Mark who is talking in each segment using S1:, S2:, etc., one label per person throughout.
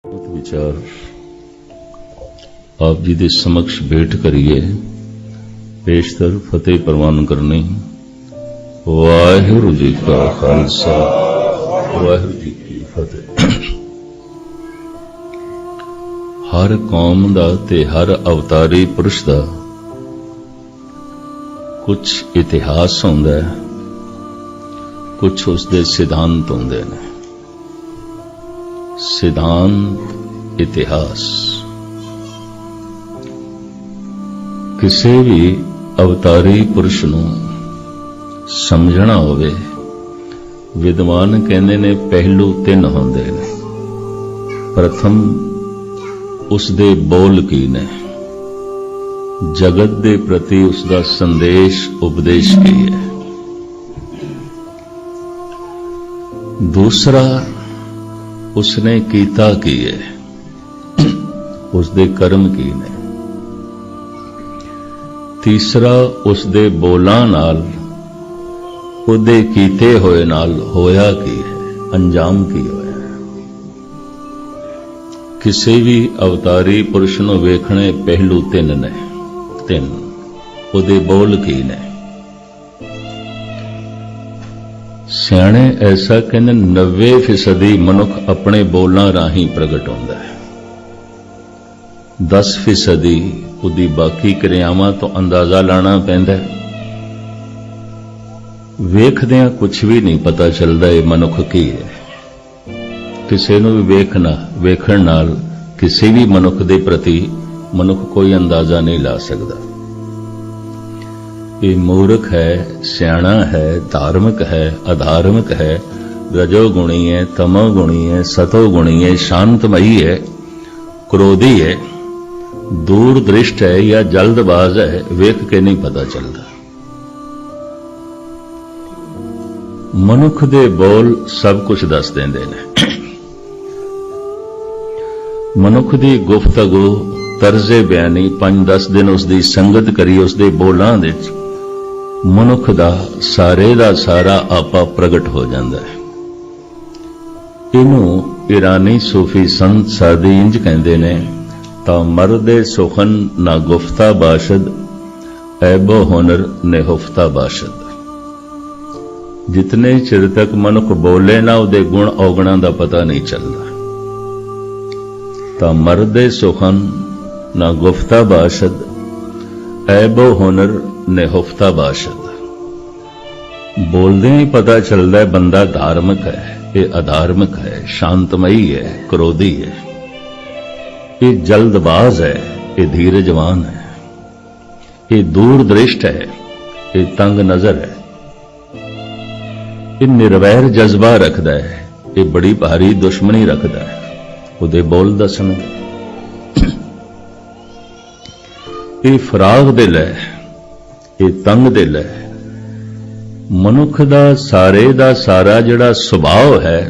S1: विचार आप जी दे समक्ष भेंट करिए। पेशतर फतेह प्रवान करनी। वाहिगुरू जी का खालसा वाहिगुरू जी की फतेह। हर कौम दा ते हर अवतारी पुरुष दा कुछ इतिहास हुंदा है, कुछ उसदे सिद्धांत हुंदे ने। सिद्धांत इतिहास किसी भी अवतारी पुरुष नूं समझना होवे, विद्वान कहंदे ने पहलू तीन हुंदे ने। प्रथम उसदे बोल की ने, जगत दे प्रति उसका संदेश उपदेश की है। दूसरा उसने कीता की है, उसदे कर्म की ने। तीसरा उसदे बोलां नाल उहदे कीते होए नाल होया की है, अंजाम की होया है। किसी भी अवतारी पुरुष नूं वेखणे पहलू तीन ने। तीन उहदे बोल की ने। सियाणे ऐसा कहने 90% मनुख अपने बोलां राही प्रगट होंदा है। 10% उहदी बाकी क्रियावां तो अंदाजा लाना पैंदा है। वेखदियां कुछ भी नहीं पता चलता ये मनुख की है। किसी नूं भी वेखण नाल किसी भी मनुख दे प्रति मनुख कोई अंदाजा नहीं ला सकता। ये मूर्ख है, सियाणा है, धार्मिक है, अधार्मिक है, रजोगुणी है, तमोगुणी है, सतोगुणी है, शांतमयी है, क्रोधी है, दूरदृष्ट है या जल्दबाज है, वेख के नहीं पता चलता। मनुख दे बोल सब कुछ दस देंदे ने। मनुख दी गुफ्तगू तर्जे बयानी 5-10 दिन उसकी संगत करी, उसके बोलां दे मनुख दा सारे दा सारा आपा प्रगट हो जाता है। इनू ईरानी सूफी संत सादी इंज कहते ने, ता मर्दे सुखन ना गुफ्ता बाशद, ऐबो हुनर नेहुफ्ता बाशद। जितने चिर तक मनुख बोले ना उहदे गुण औगणा दा पता नहीं चलता। ता मर्दे सुखन ना गुफ्ता बाशद, ऐबो हुनर नेहुफ्ता बाशद। बोलदे ही पता चलता है बंदा धार्मिक है, ये अधार्मिक है, शांतमयी है, क्रोधी है, ये जल्दबाज है, ये धीरजवान है, ये दूरदृष्ट है, ये तंग नजर है, ये निर्वैर जज्बा रखता है, ये बड़ी भारी दुश्मनी रखता है। उहदे बोल दसणगे। ये फराग दिल है, ये तंग दिल है। मनुख दा सारे दा सारा जिहड़ा सुभाव है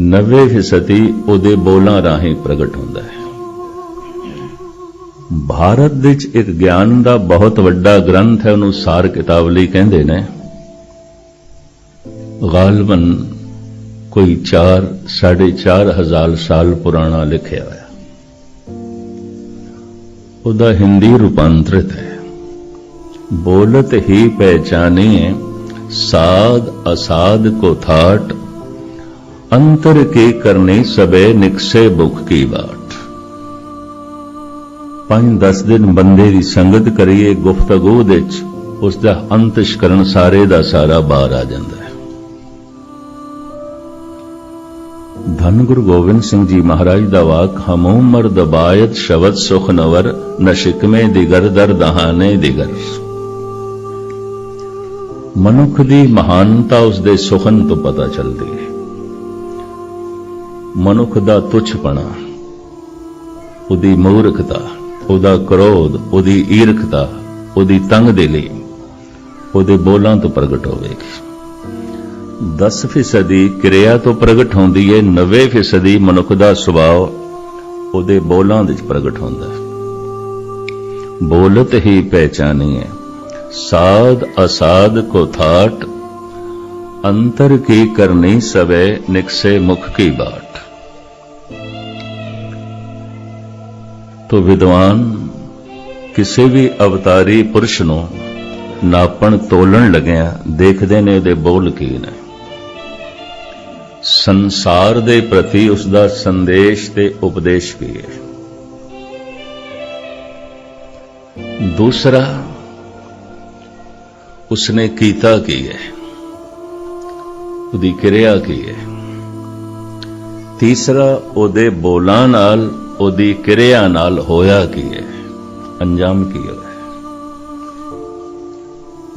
S1: 90% उहदे बोलां राही प्रगट होंदा है। भारत विच एक ज्ञान दा बहुत वड्डा ग्रंथ है, उहनूं सार कितावली कहंदे ने। गालबन कोई 4-4.5 साल पुराना लिखिया है। उदा हिंदी रूपांतरित है। बोलत ही पहचानिए साध असाध को थाट, अंतर की करनी सबे निकसे बुख की बाट। 5-10 दिन बंदे की संगत करिए, गुफ्तगू विच उसका अंतशकरण सारे दा सारा बाहर आ जाता है। धन गुरु गोबिंद सिंह जी महाराज दा वाक, हमू मर्द बायत शबद सुख नवर, न शिकमे दिगर दर दहाने दिगर। मनुख दी महानता उसदे सुखन तो पता चलती है। मनुख दा तुच्छपना, उहदी मूर्खता, उहदा क्रोध, उहदी ईर्खता, उहदी तंग दिली उहदे बोलां तो प्रगट होवेगी। 10% क्रिया तो प्रगट होंदी है, 90% मनुख दा सुभाव उहदे बोलां विच प्रगट होंदा है। बोलत ही पहचानिए साध असाध को थाट, अंतर की करनी सवे निकसे मुख की बाट। तो विद्वान किसी भी अवतारी पुरुष नूं नापण तोलण लग्या देखदे ने उहदे बोल की ने, संसार दे प्रति उसका संदेश ते उपदेश की है। दूसरा उसने कीता की है, उहदी क्रिया की है। तीसरा उहदे बोलां नाल उहदी क्रिया नाल होया की है, अंजाम की है।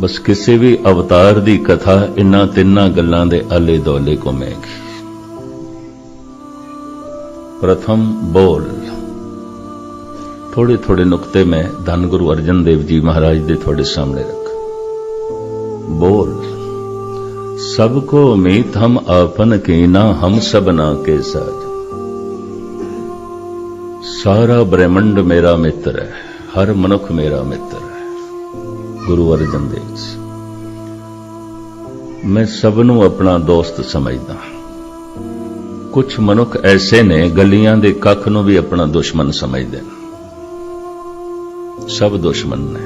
S1: बस किसी भी अवतार दी कथा इन्हां तिन्नां गल्लां दे आले दुआले घुमेगी। प्रथम बोल। थोड़े थोड़े नुक्ते में धन गुरु अर्जन देव जी महाराज दे थोड़े सामने रख। बोल। सबको मीत हम आपन कीना, हम सबना के साज। सारा ब्रह्मंड मेरा मित्र है, हर मनुख मेरा मित्र है। गुरु अर्जन देव जी, मैं सबनों अपना दोस्त समझदा। कुछ मनुख ऐसे ने गलियां दे कख नूं भी अपना दुश्मन समझदे ने। सब दुश्मन ने।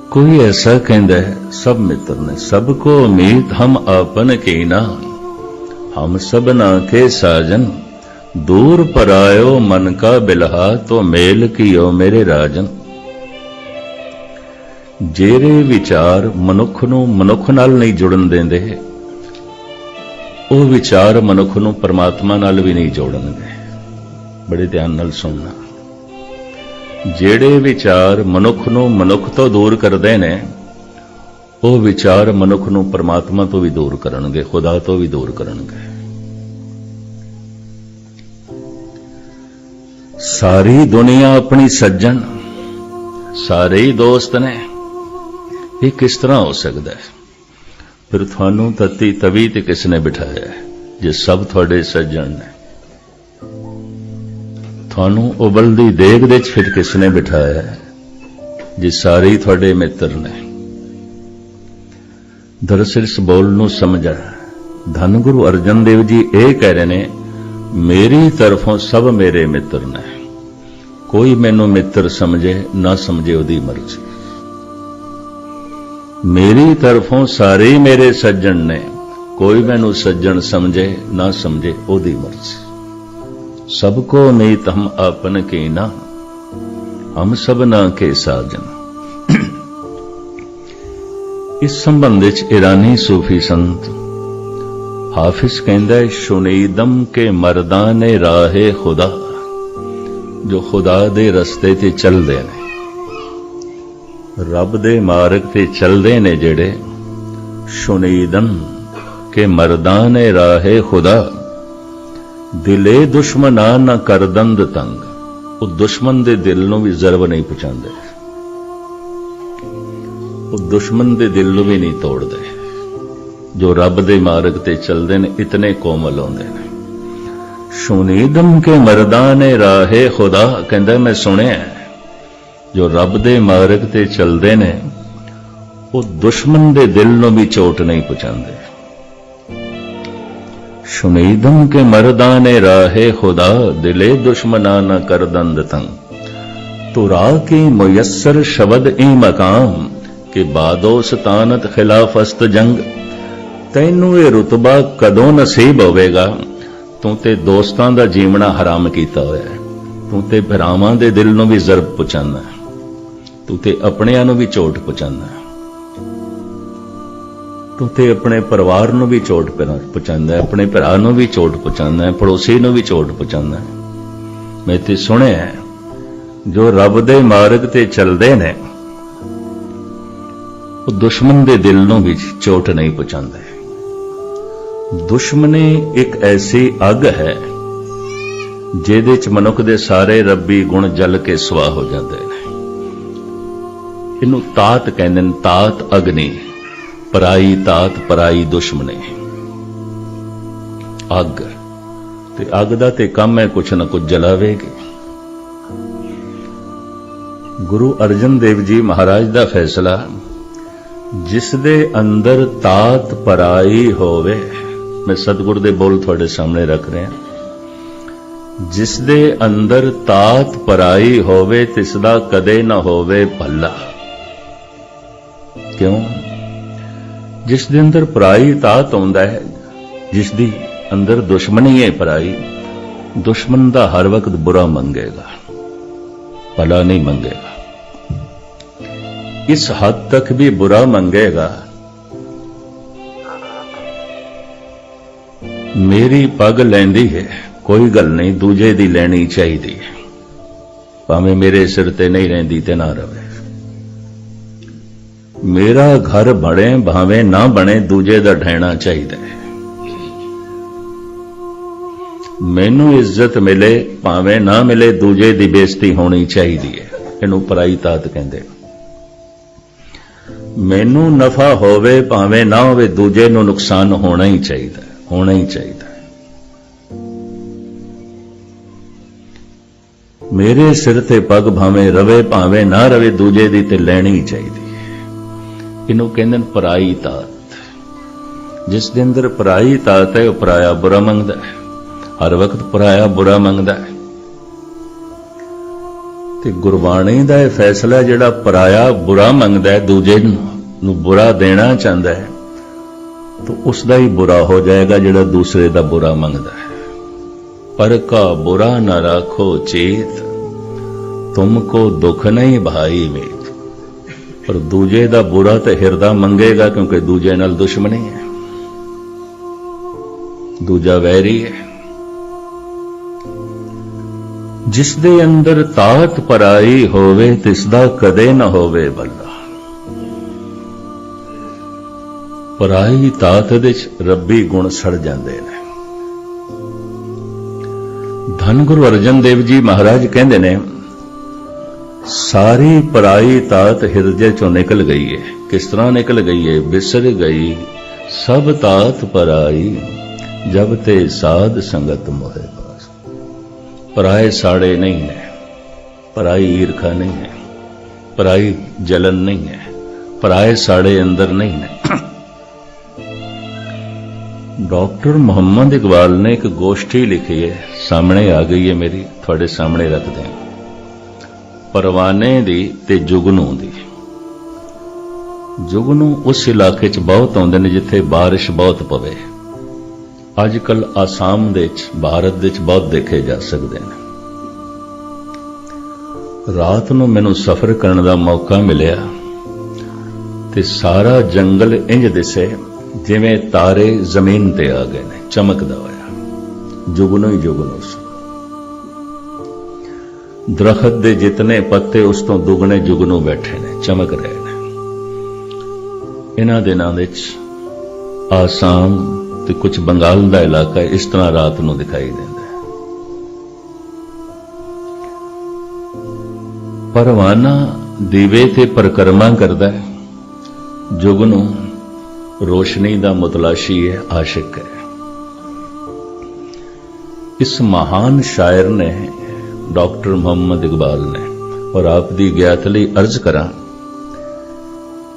S1: कोई ऐसा कहता है सब मित्र ने। सबको मीत हम आपन कीना, हम सबना के साजन। दूर परायो मन का बिलहा, तो मेल कियो मेरे राजन। जेरे विचार मनुख नूं मनुख नाल नहीं जुड़न देंदे, ਉਹ विचार मनुख नूं परमात्मा नाल भी नहीं जोड़नगे। बड़े ध्यान नाल सुनना। ਜਿਹੜੇ विचार मनुख नूं मनुख तो दूर करदे ने, ਉਹ विचार मनुख नूं परमात्मा तो भी दूर करनगे, खुदा तो भी दूर करनगे। सारी दुनिया अपनी सज्जन, सारे ही दोस्त ने, ये किस तरह हो सकता है? फिर थानू तत्ती तवी ते किसने बिठाया है जे सब थोड़े सज्जन ने? थानू उबलदी देग दे फिर किसने बिठाया है जे सारे ही थोड़े मित्र ने? दरअसल इस बोल नू समझा। धन गुरु अर्जन देव जी ये कह रहे ने, मेरी तरफों सब मेरे मित्र ने। कोई मैनू मित्र समझे ना समझे उहदी मर्जी। मेरी तरफों सारे ही मेरे सज्जन ने। कोई मैनू सज्जन समझे ना समझे उहदी मर्जी। सबको मीत हम आपन कीना, हम सबना के साजन। इस संबंध विच ईरानी सूफी संत हाफिज कहंदा है, शुनीदम के मर्दाने राहे खुदा। जो खुदा दे रस्ते ते चलदे ने, रब दे मार्ग ते चलदे ने जेड़े, शुनीदम के मर्दाने राहे खुदा। दिले दुश्मना न करदंद तंग। वो दुश्मन दे दिल नूं भी जरब नहीं पहुंचाते, वो दुश्मन दे दिल नूं भी नहीं तोड़ते। जो रब दे मार्ग ते चलदे ने इतने कोमल होंदे ने। शुनीदम के मर्दाने राहे खुदा। कहंदा मैं सुनिया जो रब दे मार्ग ते चलदे ने, वो दुश्मन दे दिल नूं भी चोट नहीं पहुंचाते। शुनीदम के मर्दाने राहे खुदा, दिले दुश्मना न करदंद तंग। तुरा की मुयस्सर शबद ई मकाम, के बादो सतानत खिलाफस्त जंग। तैनू ये रुतबा कदों नसीब होवेगा? तू ते दोस्तां दा जीवना हराम कीता होया है। तू ते भरावां दे दिल नूं भी जरब पहुंचांदा, तू ते अपणियां नूं भी चोट पहुंचांदा, तू ते अपने परिवार नूं भी चोट पहुंचांदा है, अपने भरा नूं भी चोट पहुंचांदा है, पड़ोसी नूं भी चोट पहुंचांदा है। मैं ते सुनिया जो रब दे मार्ग ते चलदे ने, वो दुश्मन दे दिल नूं भी चोट नहीं पहुंचांदे। दुश्मनी एक ऐसी अग है जिहदे च मनुख दे सारे रब्बी गुण जल के सुआह हो जाते हैं। इनू तात कहंदे ने, तात अग्नि। पराई तात पराई दुश्मनी। अग ते अग दा ते काम है कुछ ना कुछ जलावेगी। गुरु अर्जन देव जी महाराज दा फैसला, जिस दे अंदर तात पराई होवे। मैं सतगुर दे बोल थोड़े सामने रख रहे हैं। जिस दे अंदर तात पराई होवे तिसदा कदे न होवे भला। क्यों? जिस दे अंदर पराई तात आउंदा है, जिस दी अंदर दुश्मनी है पराई, दुश्मन दा हर वक्त बुरा मंगेगा, भला नहीं मंगेगा। इस हद तक भी बुरा मंगेगा, मेरी पग लैंदी है, कोई गल नहीं, दूजे दी लैनी चाहिदी है, भावें मेरे सिर ते नहीं रहिंदी ते ना रवे। मेरा घर बने भावें ना बने, दूजे दा ढहना चाहिदा है। मैनू इज्जत मिले भावें ना मिले, दूजे दी बेइज्जती होनी चाहिदी है। इनू पराई तात कहंदे। मैनू नफा होवे भावें ना होवे, दूजे नू नुकसान होना ही चाहिदा, होना ही चाहिदा। मेरे सिर ते पग भावें रवे भावें ना रवे, दूजे दी ते लैनी ही चाहिदी। इनू कहंदे ने पराई तात। जिस दे अंदर पराई तात है, वह पराया बुरा मंगदा है, हर वक्त पराया बुरा मंगदा है। ते गुरबाणी दा यह फैसला जिहड़ा पराया बुरा मंगदा है, दूजे नू बुरा देना चाहता है, तो उसका ही बुरा हो जाएगा जिहड़ा दूसरे दा बुरा मंगदा है। पर का बुरा न राखो चेत, तुमको दुख नहीं भाई मीत। पर दूजे दा बुरा तो हिरदा मंगेगा, क्योंकि दूजे नाल दुश्मनी है, दूजा वैरी है। जिस दे अंदर तात पराई होवे, तिसदा कदे न होवे भला। पराई तात दे रब्बी गुण सड़ जाते हैं। धन गुरु अर्जन देव जी महाराज कहते ने, सारी पराई तात हिरदे चों निकल गई है। किस तरह निकल गई है? बिसर गई सब तात पराई, जब ते साध संगत मोहे पास। पराए साड़े नहीं है, पराई ईर्खा नहीं है, पराई जलन नहीं है, पराए साड़े अंदर नहीं है। डॉक्टर मोहम्मद इकबाल ने एक गोष्ठी लिखी है, सामने आ गई है मेरी, थोड़े सामने रख दें। परवाने दी ते जुगनू दी। जुगनू उस इलाके च बहुत आउंदे ने जिथे बारिश बहुत पवे। अजकल आसाम दे च, भारत दे च बहुत देखे जा सकते हैं। रात नूं मैनूं सफर करने का मौका मिलिया ते सारा जंगल इंज दिसे जिवें तारे जमीन ते आ गए ने, चमकदा होया। जुगनू ही जुगनू सी। दरखत दे जितने पत्ते उस तो दुगने जुगनू बैठे ने, चमक रहे ने। इन्हां दिनां दे च आसाम ते कुछ बंगाल दा इलाका इस तरह रात नूं दिखाई देंदा है। परवाना दीवे ते परिक्रमा करदा है, जुगनू रोशनी दा मुतलाशी है, आशिक है। इस महान शायर ने, डॉक्टर मोहम्मद इकबाल ने, और आप दी ज्ञात लई अर्ज करा,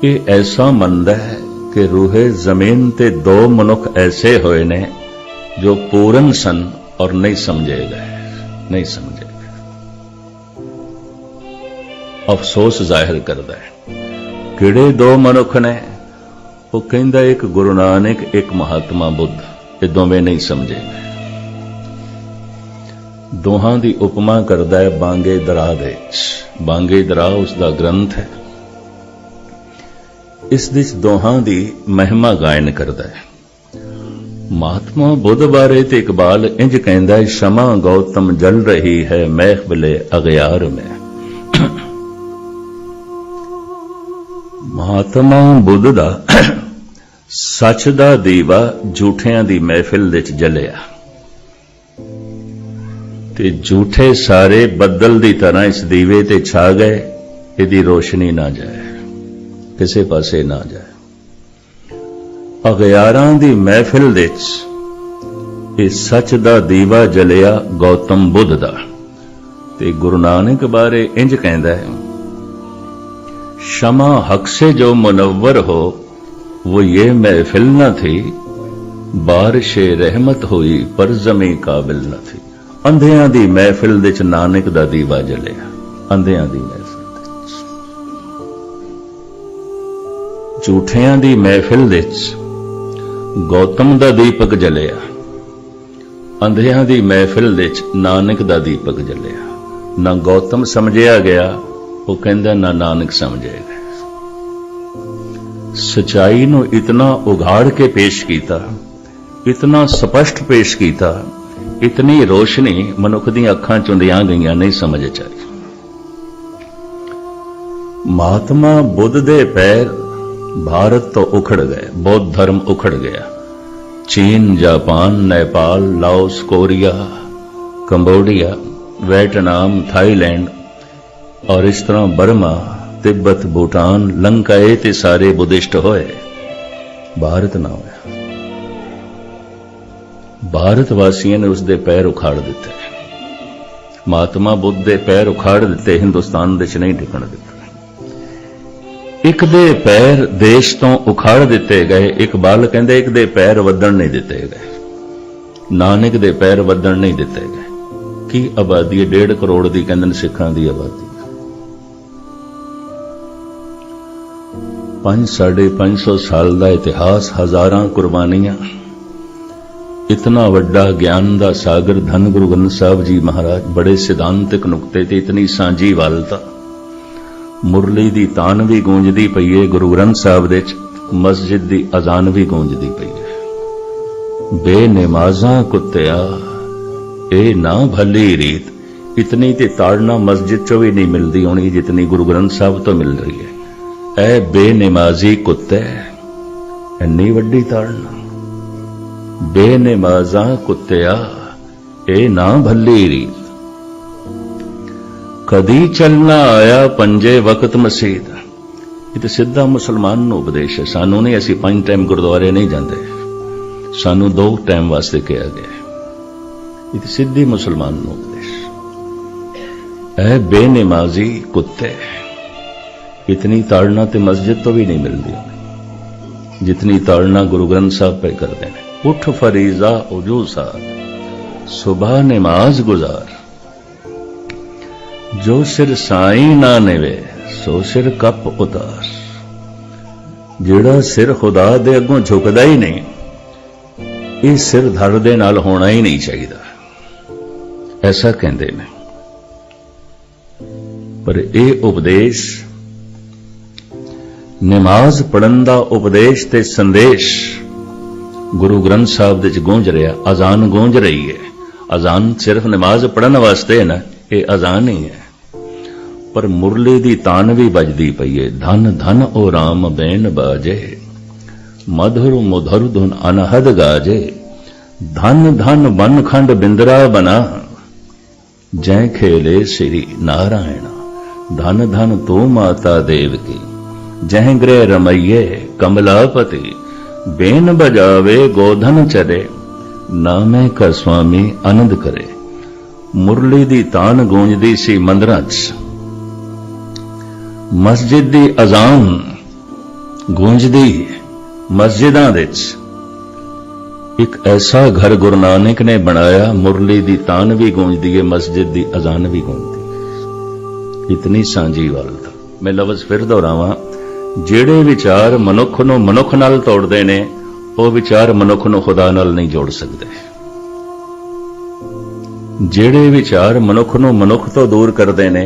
S1: ये ऐसा मंद है कि रूहे जमीन ते दो मनुख ऐसे होए ने जो पूरन सन और नहीं समझे गए, नहीं समझे गए। अफसोस जाहिर करता है। किहड़े दो मनुख ने? वो कहंदा एक गुरु नानक, एक महात्मा बुद्ध, ये दोवें नहीं समझे गए। दोहां दी उपमा करदा है बांगे दरा दे। बांगे दरा उसका ग्रंथ है, इस दिस दोहां दी महिमा गायन करदा है। महात्मा बुद्ध बारे ते इकबाल इंज कहंदा है, शमा गौतम जल रही है महफिले अगयार में। महात्मा बुद्ध दा सच दा दीवा झूठियां दी महफिल दे च जलिया ते झूठे सारे बदल दी तरह इस दीवे ते छा गए। इहदी रोशनी ना जाए, किसे पासे ना जाए। अगयारां दी महफिल दे च इह सच दा दीवा जलिया गौतम बुद्ध दा। ते गुरु नानक बारे इंज कहंदा है, शमा हक से जो मुनव्वर हो वो ये महफिल न थी, बारिश रहमत हुई पर जमी काबिल न थी। अंधियां दी महफिल दे च नानक दा दीवा जलिया। अंधियां दी महफिल दे च, झूठियां दी महफिल दे च गौतम दा दीपक जलिया। अंधियां दी महफिल दे च नानक दा दीपक जलिया। ना गौतम समझिया गया, वो कहंदा ना नानक समझे गए। सच्चाई नूं इतना उघाड़ के पेश किया, इतना स्पष्ट पेश किया, इतनी रोशनी मनुख दी अखां चुंदियां गईयां, नहीं समझ आई। महात्मा बुद्ध दे पैर भारत तो उखड़ गए, बौद्ध धर्म उखड़ गया। चीन, Japan, Nepal, Laos, Korea, Cambodia, Vietnam, Thailand और इस तरह बर्मा, तिब्बत, भूटान, लंका, ये सारे बुद्धिस्ट होए, भारत ना होया। भारत वासियों ने उसके पैर उखाड़ दिते। महात्मा बुद्ध के पैर उखाड़ दिते, हिंदुस्तान दे च नहीं टिकण दिता। एक दे पैर देश तो उखाड़ दिते गए, इकबाल कहंदे एक दे पैर वधण नहीं दिते गए, नानक दे पैर वधण नहीं दिते गए। की आबादी 1.5 करोड़ की कहंदे सिखां की आबादी, 500-550 साल का इतिहास, हजारां कुर्बानियां, इतना वड्डा ज्ञान का सागर धन गुरु ग्रंथ साहब जी महाराज, बड़े सिद्धांतिक नुकते ते इतनी सांझी वालता। मुरली दी तान भी गूंजदी पई है, गुरु ग्रंथ साहब दे मस्जिद दी अजान भी गूंजदी पई है। बेनमाज़ां कुत्तिया ए ना भली रीत, इतनी ते ताड़ना मस्जिद चो भी नहीं मिलती होनी जितनी गुरु ग्रंथ साहब तो मिल रही है। ऐ बेनमाजी कुत्ते, इन्नी वड्डी ताड़ना। बेनमाज़ां कुत्तिया ए ना भली रीत, कदी चलना आया पंजे वक्त मसीद। ये तो सीधा मुसलमान नूं उपदेश है, सानू नहीं। असीं 5 टाइम गुरुद्वारे नहीं जाते, सानू 2 टाइम वास्ते कहा गया। ये तो सीधी मुसलमान नूं उपदेश। ऐ बेनमाजी कुत्ते, इतनी ताड़ना तो मस्जिद तो भी नहीं मिलती जितनी ताड़ना गुरु ग्रंथ साहब पे करते हैं। उठ फरीजा उजू साथ, सुबह नमाज गुजार, जो सिर साई ना निवे सो सिर कप उतार। जिहड़ा सिर खुदा दे अगों झुकदा ही नहीं, ये सिर धड़ दे नाल होना ही नहीं चाहिए, ऐसा कहते हैं। पर यह उपदेश, नमाज पढ़न दा उपदेश ते संदेश गुरु ग्रंथ साहब दे गूंज रहा। अजान गूंज रही है। अजान सिर्फ नमाज पढ़न वास्ते है ना, ये अजान ही है। पर मुरली दी तान भी बजदी पई है। धन धन ओ राम बैन बाजे, मधुर मुधुर धुन अनहद गाजे। धन धन बन खंड बिंदरा बना, जय खेले श्री नारायण। धन धन तू माता देव की, जह गृह रमैये कमलापति। बेन बजावे गोधन चरे, नामे का स्वामी आनंद करे। मुरली दी तान गूंजदी सी मंदिरां च, मस्जिद दी अजान गूंजदी मस्जिदां दे च। एक ऐसा घर गुरु नानक ने बनाया, मुरली दी तान भी गूंजदी है, मस्जिद दी अजान भी गूंजदी है। इतनी सांझी वालता। मैं लफ्ज़ फिर दोहरावां, ਜਿਹੜੇ विचार मनुख ਨੂੰ मनुख नाल तोड़ते ने, वो विचार मनुख ਨੂੰ खुदा नाल नहीं जोड़ सकते। ਜਿਹੜੇ विचार मनुख ਨੂੰ मनुख तो दूर करते ने,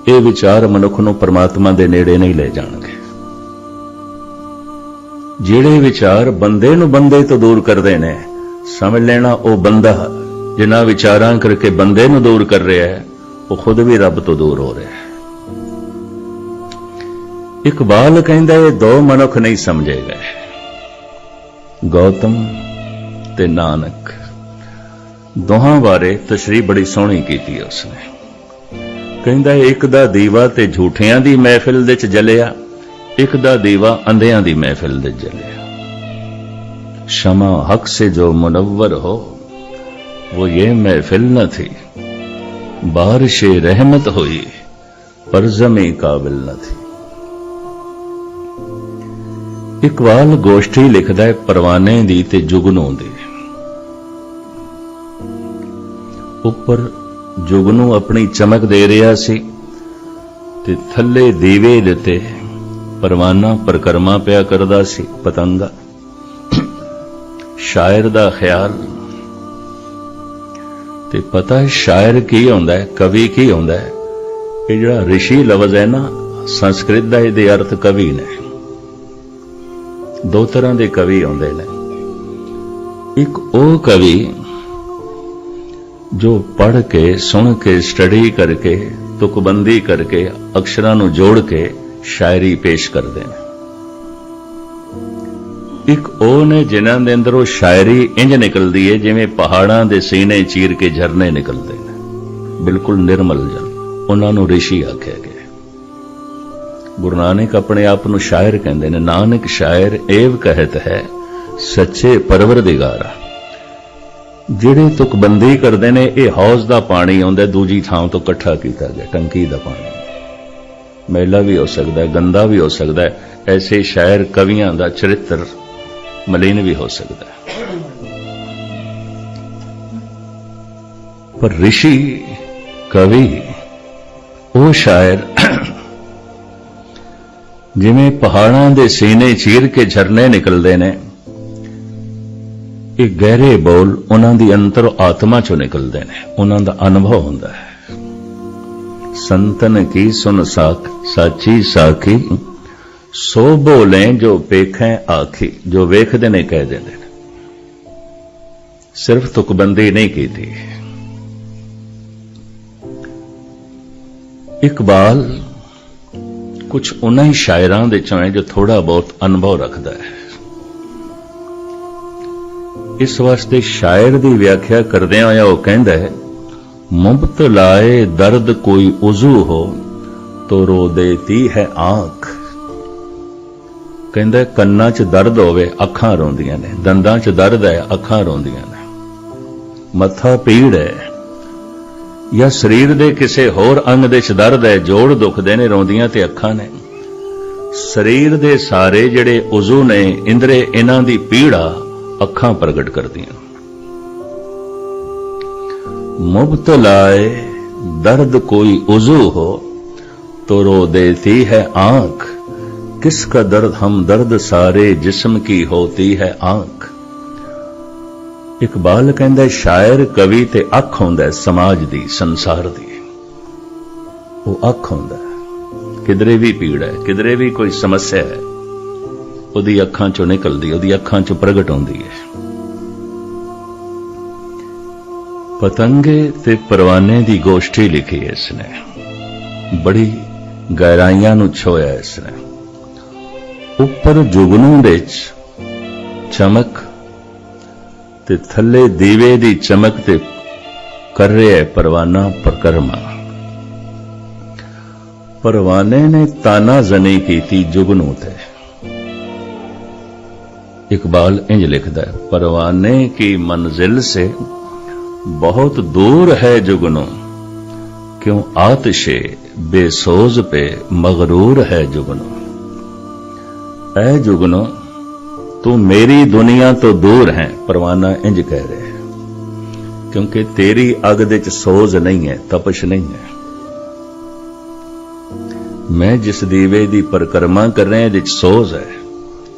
S1: ये विचार मनुख ਨੂੰ परमात्मा दे नेड़े नहीं ले जाणगे। ਜਿਹੜੇ विचार बंदे ਨੂੰ बंदे तो दूर करते ने, समझ लेना वो बंदा जिन्हां विचारां करके बंदे ਨੂੰ दूर कर रहा है, वो खुद भी रब तो दूर हो रहा है। इकबाल कहंदा ये 2 मनुख नहीं समझे गए, गौतम ते नानक। दोहां बारे तशरीह बड़ी सोहनी कीती है उसने। कहंदा एक दा दीवा ते झूठियां दी महफिल दे च जलिया, एक दा दीवा अंधियां दी महफिल दे जलिया। शमा हक से जो मुनव्वर हो, वो ये महफिल न थी। बारिश रहमत हुई पर ज़मी काबिल न थी। इकबाल गोष्ठी लिखदा है परवाने दी ते जुगनू दी। ਉੱਪਰ ਜੁਗਨੂ ਆਪਣੀ ਚਮਕ ਦੇ ਰਿਹਾ ਸੀ ਤੇ ਥੱਲੇ ਦੀਵੇ ਦਿੱਤੇ ਪਰਵਾਨਾ ਪਰਕਰਮਾ ਪਿਆ ਕਰਦਾ ਸੀ, ਪਤੰਗਾ। ਸ਼ਾਇਰ ਦਾ ਖਿਆਲ ਤੇ ਪਤਾ ਹੈ ਸ਼ਾਇਰ ਕੀ ਹੁੰਦਾ ਹੈ, ਕਵੀ ਕੀ ਹੁੰਦਾ ਹੈ। ਇਹ ਜਿਹੜਾ ਰਿਸ਼ੀ ਲਫ਼ਜ਼ ਹੈ ਨਾ, ਸੰਸਕ੍ਰਿਤ ਦਾ ਇਹਦੇ ਅਰਥ ਕਵੀ ਨੇ। ਦੋ ਤਰ੍ਹਾਂ ਦੇ ਕਵੀ ਆਉਂਦੇ ਨੇ। ਇੱਕ ਉਹ ਕਵੀ ਜੋ ਪੜ੍ਹ ਕੇ, ਸੁਣ ਕੇ, ਸਟੱਡੀ ਕਰਕੇ, ਤੁਕਬੰਦੀ ਕਰਕੇ, ਅਕਸ਼ਰਾਂ ਨੂੰ ਜੋੜ ਕੇ ਸ਼ਾਇਰੀ ਪੇਸ਼ ਕਰਦੇ ਨੇ। ਇੱਕ ਉਹ ਨੇ ਜਿਨ੍ਹਾਂ ਦੇ ਅੰਦਰੋਂ ਸ਼ਾਇਰੀ ਇੰਜ ਨਿਕਲਦੀ ਹੈ ਜਿਵੇਂ ਪਹਾੜਾਂ ਦੇ ਸੀਨੇ ਚੀਰ ਕੇ ਝਰਨੇ ਨਿਕਲਦੇ ਨੇ, ਬਿਲਕੁਲ ਨਿਰਮਲ ਜਲ। ਉਹਨਾਂ ਨੂੰ ਰਿਸ਼ੀ ਆਖਿਆ ਗਿਆ। ਗੁਰੂ ਨਾਨਕ ਆਪਣੇ ਆਪ ਨੂੰ ਸ਼ਾਇਰ ਕਹਿੰਦੇ ਨੇ। ਨਾਨਕ ਸ਼ਾਇਰ ਏਵ ਕਹਿਤ ਹੈ ਸੱਚੇ ਪਰਵਰਦਿਗਾਰਾ। ਜਿਹੜੇ ਤੁਕਬੰਦੀ ਕਰਦੇ ਨੇ, ਇਹ ਹੌਜ਼ ਦਾ ਪਾਣੀ ਆਉਂਦਾ ਦੂਜੀ ਥਾਂ ਤੋਂ ਇਕੱਠਾ ਕੀਤਾ ਗਿਆ, ਟੰਕੀ ਦਾ ਪਾਣੀ। ਮੈਲਾ ਵੀ ਹੋ ਸਕਦਾ ਹੈ, ਗੰਦਾ ਵੀ ਹੋ ਸਕਦਾ ਹੈ। ਐਸੇ ਸ਼ਾਇਰ ਕਵੀਆਂ ਦਾ ਚਰਿੱਤਰ ਮਲੀਨ ਵੀ ਹੋ ਸਕਦਾ ਹੈ। ਪਰ ਰਿਸ਼ੀ, ਕਵੀ, ਉਹ ਸ਼ਾਇਰ ਜਿਵੇਂ ਪਹਾੜਾਂ ਦੇ ਸੀਨੇ ਚੀਰ ਕੇ ਝਰਨੇ ਨਿਕਲਦੇ ਨੇ, ਇਹ ਗਹਿਰੇ ਬੋਲ ਉਹਨਾਂ ਦੀ ਅੰਤਰ ਆਤਮਾ ਚੋਂ ਨਿਕਲਦੇ ਨੇ, ਉਹਨਾਂ ਦਾ ਅਨੁਭਵ ਹੁੰਦਾ ਹੈ। ਸੰਤਨ ਕੀ ਸੁਨ ਸਾਚੀ ਸਾਖੀ, ਸੋ ਬੋਲੇ ਜੋ ਵੇਖੈ ਆਖੀ। ਜੋ ਵੇਖਦੇ ਨੇ ਕਹਿ ਦਿੰਦੇ ਨੇ, ਸਿਰਫ ਤੁਕਬੰਦੀ ਨਹੀਂ ਕੀਤੀ। ਇਕਬਾਲ ਕੁਝ ਉਹਨਾਂ ਹੀ ਸ਼ਾਇਰਾਂ ਦੇ ਚੋਂ ਹੈ ਜੋ ਥੋੜਾ ਬਹੁਤ ਅਨੁਭਵ ਰੱਖਦਾ ਹੈ। ਇਸ ਵਾਸਤੇ ਸ਼ਾਇਰ ਦੀ ਵਿਆਖਿਆ ਕਰਦਿਆਂ ਹੋਇਆ ਉਹ ਕਹਿੰਦਾ ਹੈ, ਮੁਬਤਲਾਏ ਦਰਦ ਕੋਈ ਉਜ਼ੂ ਹੋ ਤੋ ਰੋ ਦੇਤੀ ਹੈ ਆਂਖ। ਕਹਿੰਦਾ ਕੰਨਾਂ 'ਚ ਦਰਦ ਹੋਵੇ, ਅੱਖਾਂ ਰੋਂਦੀਆਂ ਨੇ। ਦੰਦਾਂ 'ਚ ਦਰਦ ਹੈ, ਅੱਖਾਂ ਰੋਂਦੀਆਂ ਨੇ। ਮੱਥਾ ਪੀੜ ਹੈ ਜਾਂ ਸਰੀਰ ਦੇ ਕਿਸੇ ਹੋਰ ਅੰਗ ਦੇ 'ਚ ਦਰਦ ਹੈ, ਜੋੜ ਦੁਖਦੇ ਨੇ, ਰੋਂਦੀਆਂ ਤੇ ਅੱਖਾਂ ਨੇ। ਸਰੀਰ ਦੇ ਸਾਰੇ ਜਿਹੜੇ ਉਜ਼ੂ ਨੇ, ਇੰਦਰੇ, ਇਹਨਾਂ ਦੀ ਪੀੜਾ ਅੱਖਾਂ ਪ੍ਰਗਟ ਕਰਦੀਆਂ। ਮੁਬਤਲਾਏ दर्द कोई उजू हो तो रो देती है आंख, किसका दर्द हम दर्द सारे जिस्म की होती है आंख। इकबाल कहंदा शायर कवि ते अख हुंदा समाज दी संसार दी, वो अख हुंदा किधरे भी पीड़ है किधरे भी कोई समस्या है उहदी अखां चों निकलदी, उहदी अखां चों प्रगट होंदी है। पतंगे ते परवाने दी गोष्ठी लिखी है इसने, बड़ी गहराइयां नूं छोया इसने। उपर जुगनू विच चमक ते थले दीवे दी चमक ते कर रहा है परवाना परकरमा। परवाने ने ताना जनी की जुगनू ते। इकबाल इंज लिखदा है, परवाने की मंजिल से बहुत दूर है जुगनू, क्यों आतिशे बेसोज पे मगरूर है जुगनू। ऐ जुगनू तू मेरी दुनिया तो दूर है, परवाना इंज कह रहे हैं, क्योंकि तेरी अग दे च सोज नहीं है, तपश नहीं है। मैं जिस दीवे दी परिक्रमा कर रहे हैं, सोज है,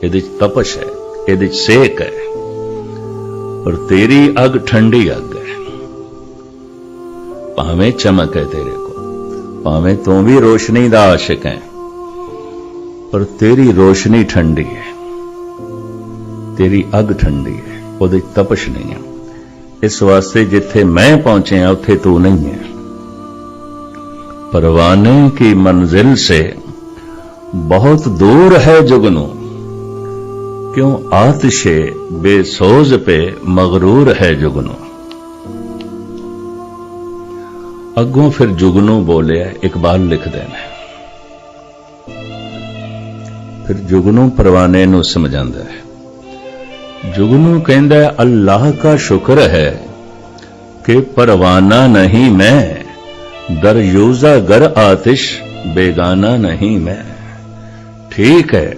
S1: ये तपश है, ये सेक है, और तेरी अग ठंडी अग है। भावें चमक है तेरे को, भावें तू भी रोशनी दा आशिक है, पर तेरी रोशनी ठंडी है, तेरी अग ठंडी है, उहदे तपश नहीं है। इस वास्ते जिथे मैं पहुंचे हैं उथे तू नहीं है। परवाने की मंजिल से बहुत दूर है जुगनू, क्यों आतिशे बेसोज पे मगरूर है जुगनू। अगों फिर जुगनू बोले, इकबाल लिख देना। फिर जुगनू परवाने नूं समझांदा है। जुगनू कहंदा है, अल्लाह का शुक्र है कि परवाना नहीं मैं, दरयूजा गर आतिश बेगाना नहीं मैं। ठीक है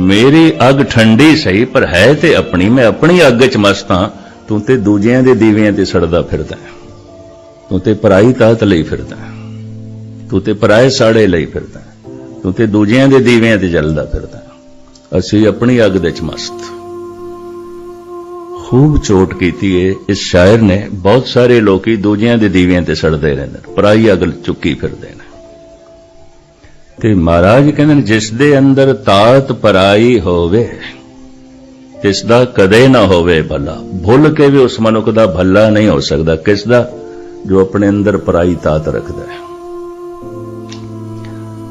S1: मेरी अग ठंडी सही, पर है ते अपनी, मैं अपनी अग च मस्त हां, तू ते दूजियां दे दीवियां ते सड़दा फिरदा है। ਤੂੰ ਤੇ ਪਰਾਈ ਤਾਤ ਲਈ ਫਿਰਦਾ, ਤੂੰ ਤੇ ਪਰਾਏ ਸਾੜੇ ਲਈ ਫਿਰਦਾ, ਤੂੰ ਤੇ ਦੂਜਿਆਂ ਦੇ ਦੀਵਿਆਂ ਤੇ ਜਲਦਾ ਫਿਰਦਾ, ਅਸੀਂ ਆਪਣੀ ਅੱਗ ਦੇ ਚ ਮਸਤ। ਖੂਬ ਚੋਟ ਕੀਤੀ ਏ ਇਸ ਸ਼ਾਇਰ ਨੇ। ਬਹੁਤ ਸਾਰੇ ਲੋਕੀ ਦੂਜਿਆਂ ਦੇ ਦੀਵਿਆਂ ਤੇ ਸੜਦੇ ਰਹਿੰਦੇ, ਪਰਾਈ ਅੱਗ ਚੁੱਕੀ ਫਿਰਦੇ ਨੇ। ਤੇ ਮਹਾਰਾਜ ਕਹਿੰਦੇ ਨੇ ਜਿਸ ਦੇ ਅੰਦਰ ਤਾਤ ਪਰਾਈ ਹੋਵੇ ਤਿਸ ਦਾ ਕਦੇ ਨਾ ਹੋਵੇ ਭਲਾ। ਭੁੱਲ ਕੇ ਵੀ ਉਸ ਮਨੁੱਖ ਦਾ ਭਲਾ ਨਹੀਂ ਹੋ ਸਕਦਾ। ਕਿਸ ਦਾ? ਜੋ ਆਪਣੇ ਅੰਦਰ ਪਰਾਈ ਤਾਤ ਰੱਖਦਾ ਹੈ।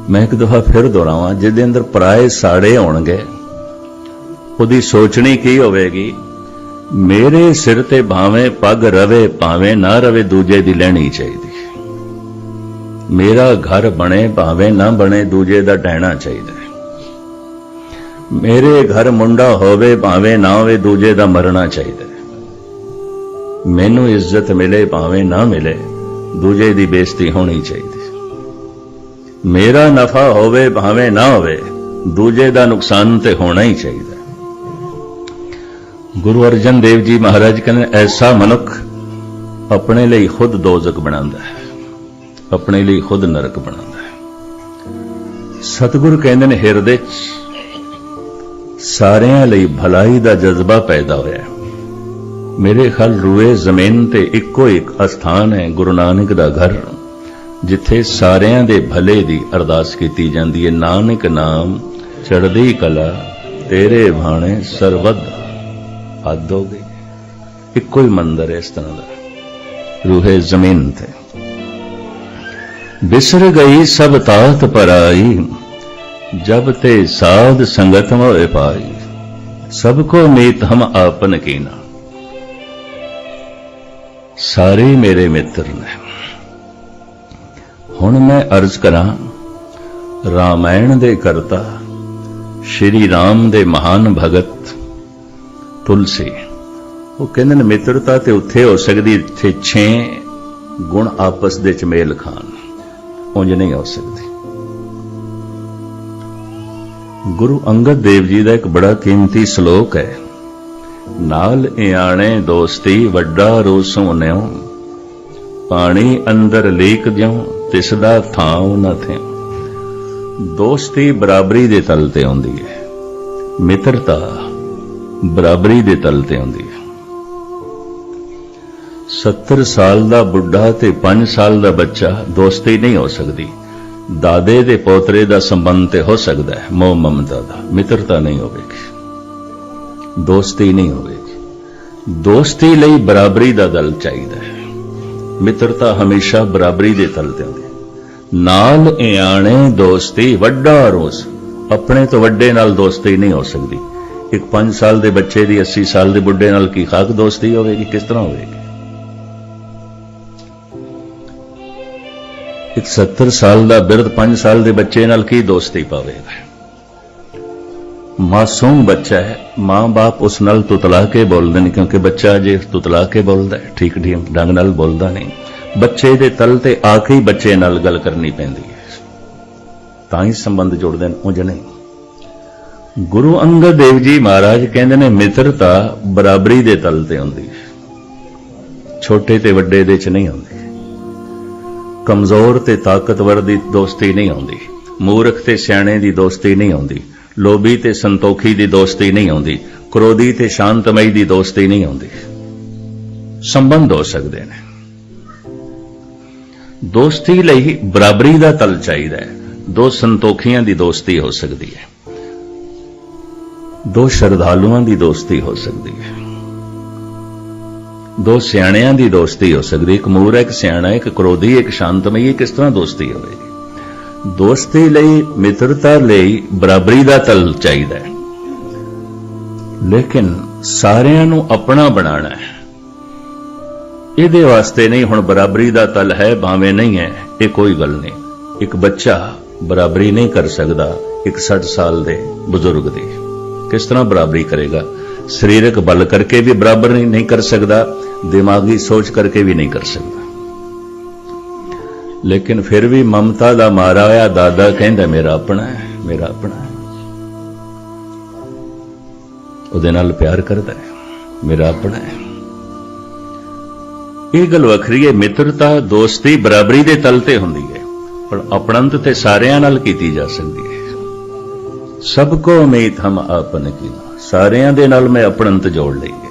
S1: ਮੈਂ ਇੱਕ ਦਫਾ ਫਿਰ ਦੁਹਰਾਵਾਂ, ਜਿਹਦੇ ਅੰਦਰ ਪਰਾਏ ਸਾੜੇ ਹੋਣਗੇ ਉਹਦੀ ਸੋਚਣੀ ਕੀ ਹੋਵੇਗੀ? ਮੇਰੇ ਸਿਰ ਤੇ ਭਾਵੇਂ ਪੱਗ ਰਵੇ ਭਾਵੇਂ ਨਾ ਰਵੇ, ਦੂਜੇ ਦੀ ਲੈਣੀ ਚਾਹੀਦੀ। ਮੇਰਾ ਘਰ ਬਣੇ ਭਾਵੇਂ ਨਾ ਬਣੇ, ਦੂਜੇ ਦਾ ਢਹਿਣਾ ਚਾਹੀਦਾ। ਮੇਰੇ ਘਰ ਮੁੰਡਾ ਹੋਵੇ ਭਾਵੇਂ ਨਾ ਹੋਵੇ, ਦੂਜੇ ਦਾ ਮਰਨਾ ਚਾਹੀਦਾ। ਮੈਨੂੰ ਇੱਜ਼ਤ ਮਿਲੇ ਭਾਵੇਂ ਨਾ ਮਿਲੇ, ਦੂਜੇ ਦੀ ਬੇਇੱਜ਼ਤੀ ਹੋਣੀ ਚਾਹੀਦੀ। ਮੇਰਾ ਨਫਾ ਹੋਵੇ ਭਾਵੇਂ ਨਾ ਹੋਵੇ, ਦੂਜੇ ਦਾ ਨੁਕਸਾਨ ਤੇ ਹੋਣਾ ਹੀ ਚਾਹੀਦਾ। ਗੁਰੂ ਅਰਜਨ ਦੇਵ ਜੀ ਮਹਾਰਾਜ ਕਹਿੰਦੇ ਐਸਾ ਮਨੁੱਖ ਆਪਣੇ ਲਈ ਖੁਦ ਦੋਜ਼ਖ ਬਣਾਉਂਦਾ ਹੈ, ਆਪਣੇ ਲਈ ਖੁਦ ਨਰਕ ਬਣਾਉਂਦਾ ਹੈ। ਸਤਿਗੁਰ ਕਹਿੰਦੇ ਨੇ ਹਿਰਦੇ 'ਚ ਸਾਰਿਆਂ ਲਈ ਭਲਾਈ ਦਾ ਜਜ਼ਬਾ ਪੈਦਾ ਹੋਇਆ। ਮੇਰੇ ਖਿਆਲ ਰੂਏ ਜ਼ਮੀਨ ਤੇ ਇੱਕੋ ਇੱਕ ਅਸਥਾਨ ਹੈ ਗੁਰੂ ਨਾਨਕ ਦਾ ਘਰ, ਜਿੱਥੇ ਸਾਰਿਆਂ ਦੇ ਭਲੇ ਦੀ ਅਰਦਾਸ ਕੀਤੀ ਜਾਂਦੀ ਹੈ। ਨਾਨਕ ਨਾਮ ਚੜ੍ਹਦੀ ਕਲਾ ਤੇਰੇ ਭਾਣੇ ਸਰਬੱਤ ਹੱਦ ਹੋ ਗਈ। ਇੱਕੋ ਹੀ ਮੰਦਰ ਹੈ ਇਸ ਤਰ੍ਹਾਂ ਦਾ ਰੂਹੇ ਜ਼ਮੀਨ ਤੇ। ਬਿਸਰ ਗਈ ਸਭ ਤਾਤ ਪਰਾਈ, ਜਬ ਤੇ ਸਾਧ ਸੰਗਤ मोए पाई, सबको मीत हम आपन कीना। ਸਾਰੇ ਮੇਰੇ ਮਿੱਤਰ ਨੇ। ਹੁਣ ਮੈਂ ਅਰਜ਼ ਕਰਾਂ, ਰਾਮਾਇਣ ਦੇ ਕਰਤਾ ਸ਼੍ਰੀ ਰਾਮ ਦੇ ਮਹਾਨ ਭਗਤ ਤੁਲਸੀ, ਉਹ ਕਹਿੰਦੇ ਨੇ ਮਿੱਤਰਤਾ ਤੇ ਉੱਥੇ ਹੋ ਸਕਦੀ ਜਿੱਥੇ 6 ਗੁਣ ਆਪਸ ਦੇ ਚ ਮੇਲ ਖਾਣ, ਉਂਝ ਨਹੀਂ ਹੋ ਸਕਦੀ। ਗੁਰੂ ਅੰਗਦ ਦੇਵ ਜੀ ਦਾ ਇੱਕ ਬੜਾ ਕੀਮਤੀ ਸ਼ਲੋਕ ਹੈ, ਨਾਲ ਇਆਣੇ ਦੋਸਤੀ ਵੱਡਾ ਰੋਸੋਂ ਨਿਉ, ਪਾਣੀ ਅੰਦਰ ਲੀਕ ਜਿਉ ਤਿਸ ਦਾ ਥਾਂ ਨਾ ਥਿਉ। ਦੋਸਤੀ ਬਰਾਬਰੀ ਦੇ ਤਲ ਤੇ ਆਉਂਦੀ ਹੈ, ਮਿੱਤਰਤਾ ਬਰਾਬਰੀ ਦੇ ਤਲ ਤੇ ਆਉਂਦੀ ਹੈ। 70 ਸਾਲ ਦਾ ਬੁੱਢਾ ਤੇ 5 ਸਾਲ ਦਾ ਬੱਚਾ ਦੋਸਤੀ ਨਹੀਂ ਹੋ ਸਕਦੀ। ਦਾਦੇ ਦੇ ਪੋਤਰੇ ਦਾ ਸੰਬੰਧ ਤੇ ਹੋ ਸਕਦਾ ਹੈ, ਮੋਹ ਮਮਤਾ ਦਾ, ਮਿੱਤਰਤਾ ਨਹੀਂ ਹੋਵੇਗੀ, ਦੋਸਤੀ ਨਹੀਂ ਹੋਵੇਗੀ। ਦੋਸਤੀ ਲਈ ਬਰਾਬਰੀ ਦਾ ਦਲ ਚਾਹੀਦਾ ਹੈ, ਮਿੱਤਰਤਾ ਹਮੇਸ਼ਾ ਬਰਾਬਰੀ ਦੇ ਤਲ ਤੇ ਹੁੰਦੀ ਹੈ। ਨਾਲ ਇਆਣੇ ਦੋਸਤੀ ਵੱਡਾ ਰੋਸ, ਆਪਣੇ ਤੋਂ ਵੱਡੇ ਨਾਲ ਦੋਸਤੀ ਨਹੀਂ ਹੋ ਸਕਦੀ। ਇੱਕ 5 ਸਾਲ ਦੇ ਬੱਚੇ ਦੀ 80 ਸਾਲ ਦੇ ਬੁੱਢੇ ਨਾਲ ਕੀ ਖਾਕ ਦੋਸਤੀ ਹੋਵੇਗੀ? ਕਿਸ ਤਰ੍ਹਾਂ ਹੋਵੇਗੀ? ਇੱਕ 70 ਸਾਲ ਦਾ ਬਿਰਧ 5 ਸਾਲ ਦੇ ਬੱਚੇ ਨਾਲ ਕੀ ਦੋਸਤੀ ਪਾਵੇਗਾ? ਮਾਸੂਮ ਬੱਚਾ ਹੈ, ਮਾਂ-ਬਾਪ ਉਸ ਨਾਲ ਤੁਤਲਾ ਕੇ ਬੋਲਦੇ ਨੇ, ਕਿਉਂਕਿ ਬੱਚਾ ਜੇ ਤੁਤਲਾ ਕੇ ਬੋਲਦਾ ਹੈ, ਠੀਕ ਢੰਗ ਨਾਲ ਬੋਲਦਾ ਨਹੀਂ। ਬੱਚੇ ਦੇ ਤਲ ਤੇ ਆ ਕੇ ਹੀ ਬੱਚੇ ਨਾਲ ਗੱਲ ਕਰਨੀ ਪੈਂਦੀ ਹੈ, ਤਾਂ ਹੀ ਸੰਬੰਧ ਜੁੜਦੇ ਨੇ, ਉਂਝ ਨਹੀਂ। ਗੁਰੂ ਅੰਗਦ ਦੇਵ ਜੀ ਮਹਾਰਾਜ ਕਹਿੰਦੇ ਨੇ ਮਿੱਤਰਤਾ ਬਰਾਬਰੀ ਦੇ ਤਲ ਤੇ ਹੁੰਦੀ ਹੈ, ਛੋਟੇ ਤੇ ਵੱਡੇ ਦੇ ਚ ਨਹੀਂ ਹੁੰਦੀ। ਕਮਜ਼ੋਰ ਤੇ ਤਾਕਤਵਰ ਦੀ ਦੋਸਤੀ ਨਹੀਂ ਹੁੰਦੀ, ਮੂਰਖ ਤੇ ਸਿਆਣੇ ਦੀ ਦੋਸਤੀ ਨਹੀਂ ਹੁੰਦੀ, ਲੋਭੀ ਤੇ ਸੰਤੋਖੀ ਦੀ ਦੋਸਤੀ ਨਹੀਂ ਹੁੰਦੀ, ਕ੍ਰੋਧੀ ਤੇ ਸ਼ਾਂਤਮਈ ਦੀ ਦੋਸਤੀ ਨਹੀਂ ਹੁੰਦੀ। ਸੰਬੰਧ ਹੋ ਸਕਦੇ ਨੇ। ਦੋਸਤੀ ਲਈ ਬਰਾਬਰੀ ਦਾ ਤਲ ਚਾਹੀਦਾ ਹੈ। ਦੋ ਸੰਤੋਖੀਆਂ ਦੀ ਦੋਸਤੀ ਹੋ ਸਕਦੀ ਹੈ, ਦੋ ਸ਼ਰਧਾਲੂਆਂ ਦੀ ਦੋਸਤੀ ਹੋ ਸਕਦੀ ਹੈ, ਦੋ ਸਿਆਣਿਆਂ ਦੀ ਦੋਸਤੀ ਹੋ ਸਕਦੀ। ਇੱਕ ਮੂਰਖ, ਇੱਕ ਸਿਆਣਾ, ਇੱਕ ਕ੍ਰੋਧੀ, ਇੱਕ ਸ਼ਾਂਤਮਈ, ਕਿਸ ਤਰ੍ਹਾਂ ਦੋਸਤੀ ਹੋਵੇਗੀ? ਦੋਸਤੀ ਲਈ, ਮਿੱਤਰਤਾ ਲਈ ਬਰਾਬਰੀ ਦਾ ਤਲ ਚਾਹੀਦਾ ਹੈ, ਲੇਕਿਨ ਸਾਰਿਆਂ ਨੂੰ ਆਪਣਾ ਬਣਾਉਣਾ ਹੈ। ਇਹਦੇ ਵਾਸਤੇ ਨਹੀਂ ਹੁਣ ਬਰਾਬਰੀ ਦਾ ਤਲ ਹੈ ਭਾਵੇਂ ਨਹੀਂ ਹੈ, ਇਹ ਕੋਈ ਗੱਲ ਨਹੀਂ। ਇੱਕ ਬੱਚਾ ਬਰਾਬਰੀ ਨਹੀਂ ਕਰ ਸਕਦਾ ਇੱਕ 60 ਸਾਲ ਦੇ ਬਜ਼ੁਰਗ ਦੀ, ਕਿਸ ਤਰ੍ਹਾਂ ਬਰਾਬਰੀ ਕਰੇਗਾ? ਸਰੀਰਕ ਬਲ ਕਰਕੇ ਵੀ ਬਰਾਬਰ ਨਹੀਂ ਕਰ ਸਕਦਾ, ਦਿਮਾਗੀ ਸੋਚ ਕਰਕੇ ਵੀ ਨਹੀਂ ਕਰ ਸਕਦਾ। ਲੇਕਿਨ ਫਿਰ ਵੀ ਮਮਤਾ ਦਾ ਮਾਰਾ ਹੋਇਆ ਦਾਦਾ ਕਹਿੰਦਾ ਮੇਰਾ ਆਪਣਾ ਹੈ, ਮੇਰਾ ਆਪਣਾ ਹੈ, ਉਹਦੇ ਨਾਲ ਪਿਆਰ ਕਰਦਾ ਹੈ, ਮੇਰਾ ਆਪਣਾ ਹੈ। ਇਹ ਗੱਲ ਵੱਖਰੀ ਹੈ। ਮਿੱਤਰਤਾ ਦੋਸਤੀ ਬਰਾਬਰੀ ਦੇ ਤਲ ਤੇ ਹੁੰਦੀ ਹੈ, ਪਰ ਆਪਣੰਤ ਤੇ ਸਾਰਿਆਂ ਨਾਲ ਕੀਤੀ ਜਾ ਸਕਦੀ ਹੈ। ਸਭ ਕੋ ਉਮੀਦ ਹਮ ਆਪਨ ਕੀਨਾ, ਸਾਰਿਆਂ ਦੇ ਨਾਲ ਮੈਂ ਆਪਣੰਤ ਜੋੜ ਲਈਏ।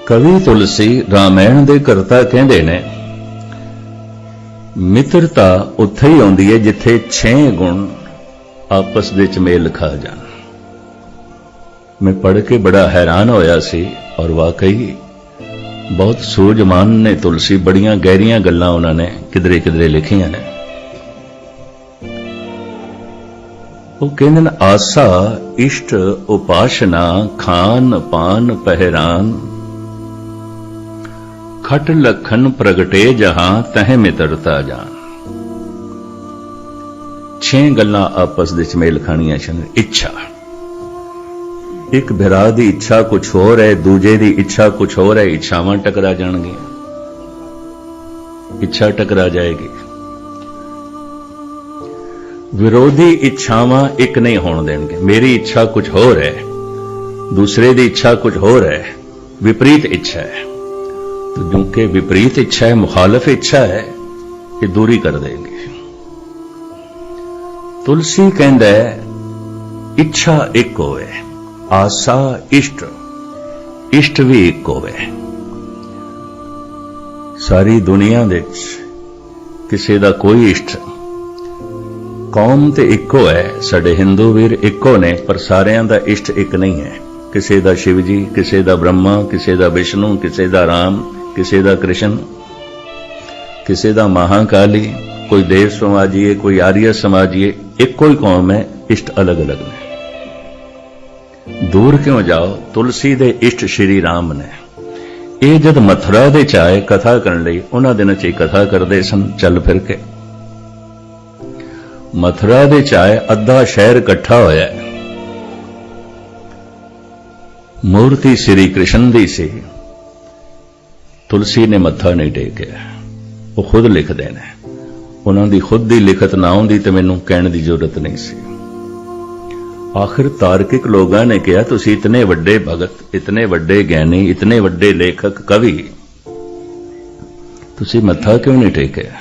S1: ਕਵੀ ਤੁਲਸੀ ਰਾਮਾਇਣ ਦੇ ਕਰਤਾ ਕਹਿੰਦੇ ਨੇ, ਮਿੱਤਰਤਾ ਉੱਥੇ ਹੀ ਆਉਂਦੀ ਹੈ ਜਿੱਥੇ 6 ਗੁਣ ਆਪਸ ਵਿੱਚ ਮੇਲ ਖਾ ਜਾਣ। ਮੈਂ ਪੜ੍ਹ ਕੇ ਬੜਾ ਹੈਰਾਨ ਹੋਇਆ ਸੀ, ਔਰ ਵਾਕਈ ਬਹੁਤ ਸੂਝਵਾਨ ਨੇ ਤੁਲਸੀ, ਬੜੀਆਂ ਗਹਿਰੀਆਂ ਗੱਲਾਂ ਉਹਨਾਂ ਨੇ ਕਿਧਰੇ ਕਿਧਰੇ ਲਿਖੀਆਂ ਨੇ। ਉਹ ਕਹਿੰਦੇ ਨੇ, ਆਸਾ ਇਸ਼ਟ ਉਪਾਸ਼ਨਾ ਖਾਨ ਪਾਨ ਪਹਿਰਾਨ, ਖਟ ਲਖਨ ਪ੍ਰਗਟੇ ਜਹਾਂ ਤਹ ਮਿੱਤਰਤਾ ਜਾਨ। 6 ਗੱਲਾਂ ਆਪਸ ਵਿੱਚ ਮੇਲ ਖਾਣੀਆਂ ਹਨ। ਇੱਛਾ, ਇੱਕ ਭਰਾ ਦੀ ਇੱਛਾ ਕੁਝ ਹੋਰ ਹੈ, ਦੂਜੇ ਦੀ ਇੱਛਾ ਕੁਝ ਹੋਰ ਹੈ, ਇੱਛਾਵਾਂ ਟਕਰਾ ਜਾਣਗੀਆਂ, ਇੱਛਾ ਟਕਰਾ ਜਾਏਗੀ। ਵਿਰੋਧੀ ਇੱਛਾਵਾਂ ਇੱਕ ਨਹੀਂ ਹੋਣ ਦੇਣਗੇ। ਮੇਰੀ ਇੱਛਾ ਕੁਝ ਹੋਰ ਹੈ, ਦੂਸਰੇ ਦੀ ਇੱਛਾ ਕੁਝ ਹੋਰ ਹੈ, ਵਿਪਰੀਤ ਇੱਛਾ ਹੈ। तो क्योंकि विपरीत इच्छा है, मुखालिफ इच्छा है, ये दूरी कर देंगे। तुलसी कहता है, इच्छा एक होवे, आसा इष्ट, इष्ट भी एक होवे। सारी दुनिया दे किसी दा कोई इष्ट, कौम ते इको है, साडे हिंदू वीर इको ने, पर सारियां दा इष्ट एक नहीं है। किसी दा शिव जी, किसी दा ब्रह्मा, किसी दा विष्णु, किसी दा राम, किसी दा कृष्ण, किसी दा महाकाली, कोई देव समाजीए, कोई आर्य समाजीए, एक कोई कौम है, इष्ट अलग अलग ने। दूर क्यों जाओ, तुलसी दे इष्ट श्री राम ने। ये जद मथुरा दे चाहे कथा करन लई, उन्हां दिनां च कथा करदे सन चल फिर के। मथुरा दे चाहे अद्धा शहर इकट्ठा होया, मूर्ति श्री कृष्ण दी सी, तुलसी ने मत्था नहीं टेकिया। वो खुद लिखते हैं, उन्होंने खुद की लिखत ना आउंदी तो मैनू कहने की जरूरत नहीं सी। आखिर तार्किक लोगों ने कहा, तुसी इतने वड्डे भगत, इतने वड्डे ज्ञानी, इतने वड्डे लेखक कवि, तुसी मत्था क्यों नहीं टेकिया,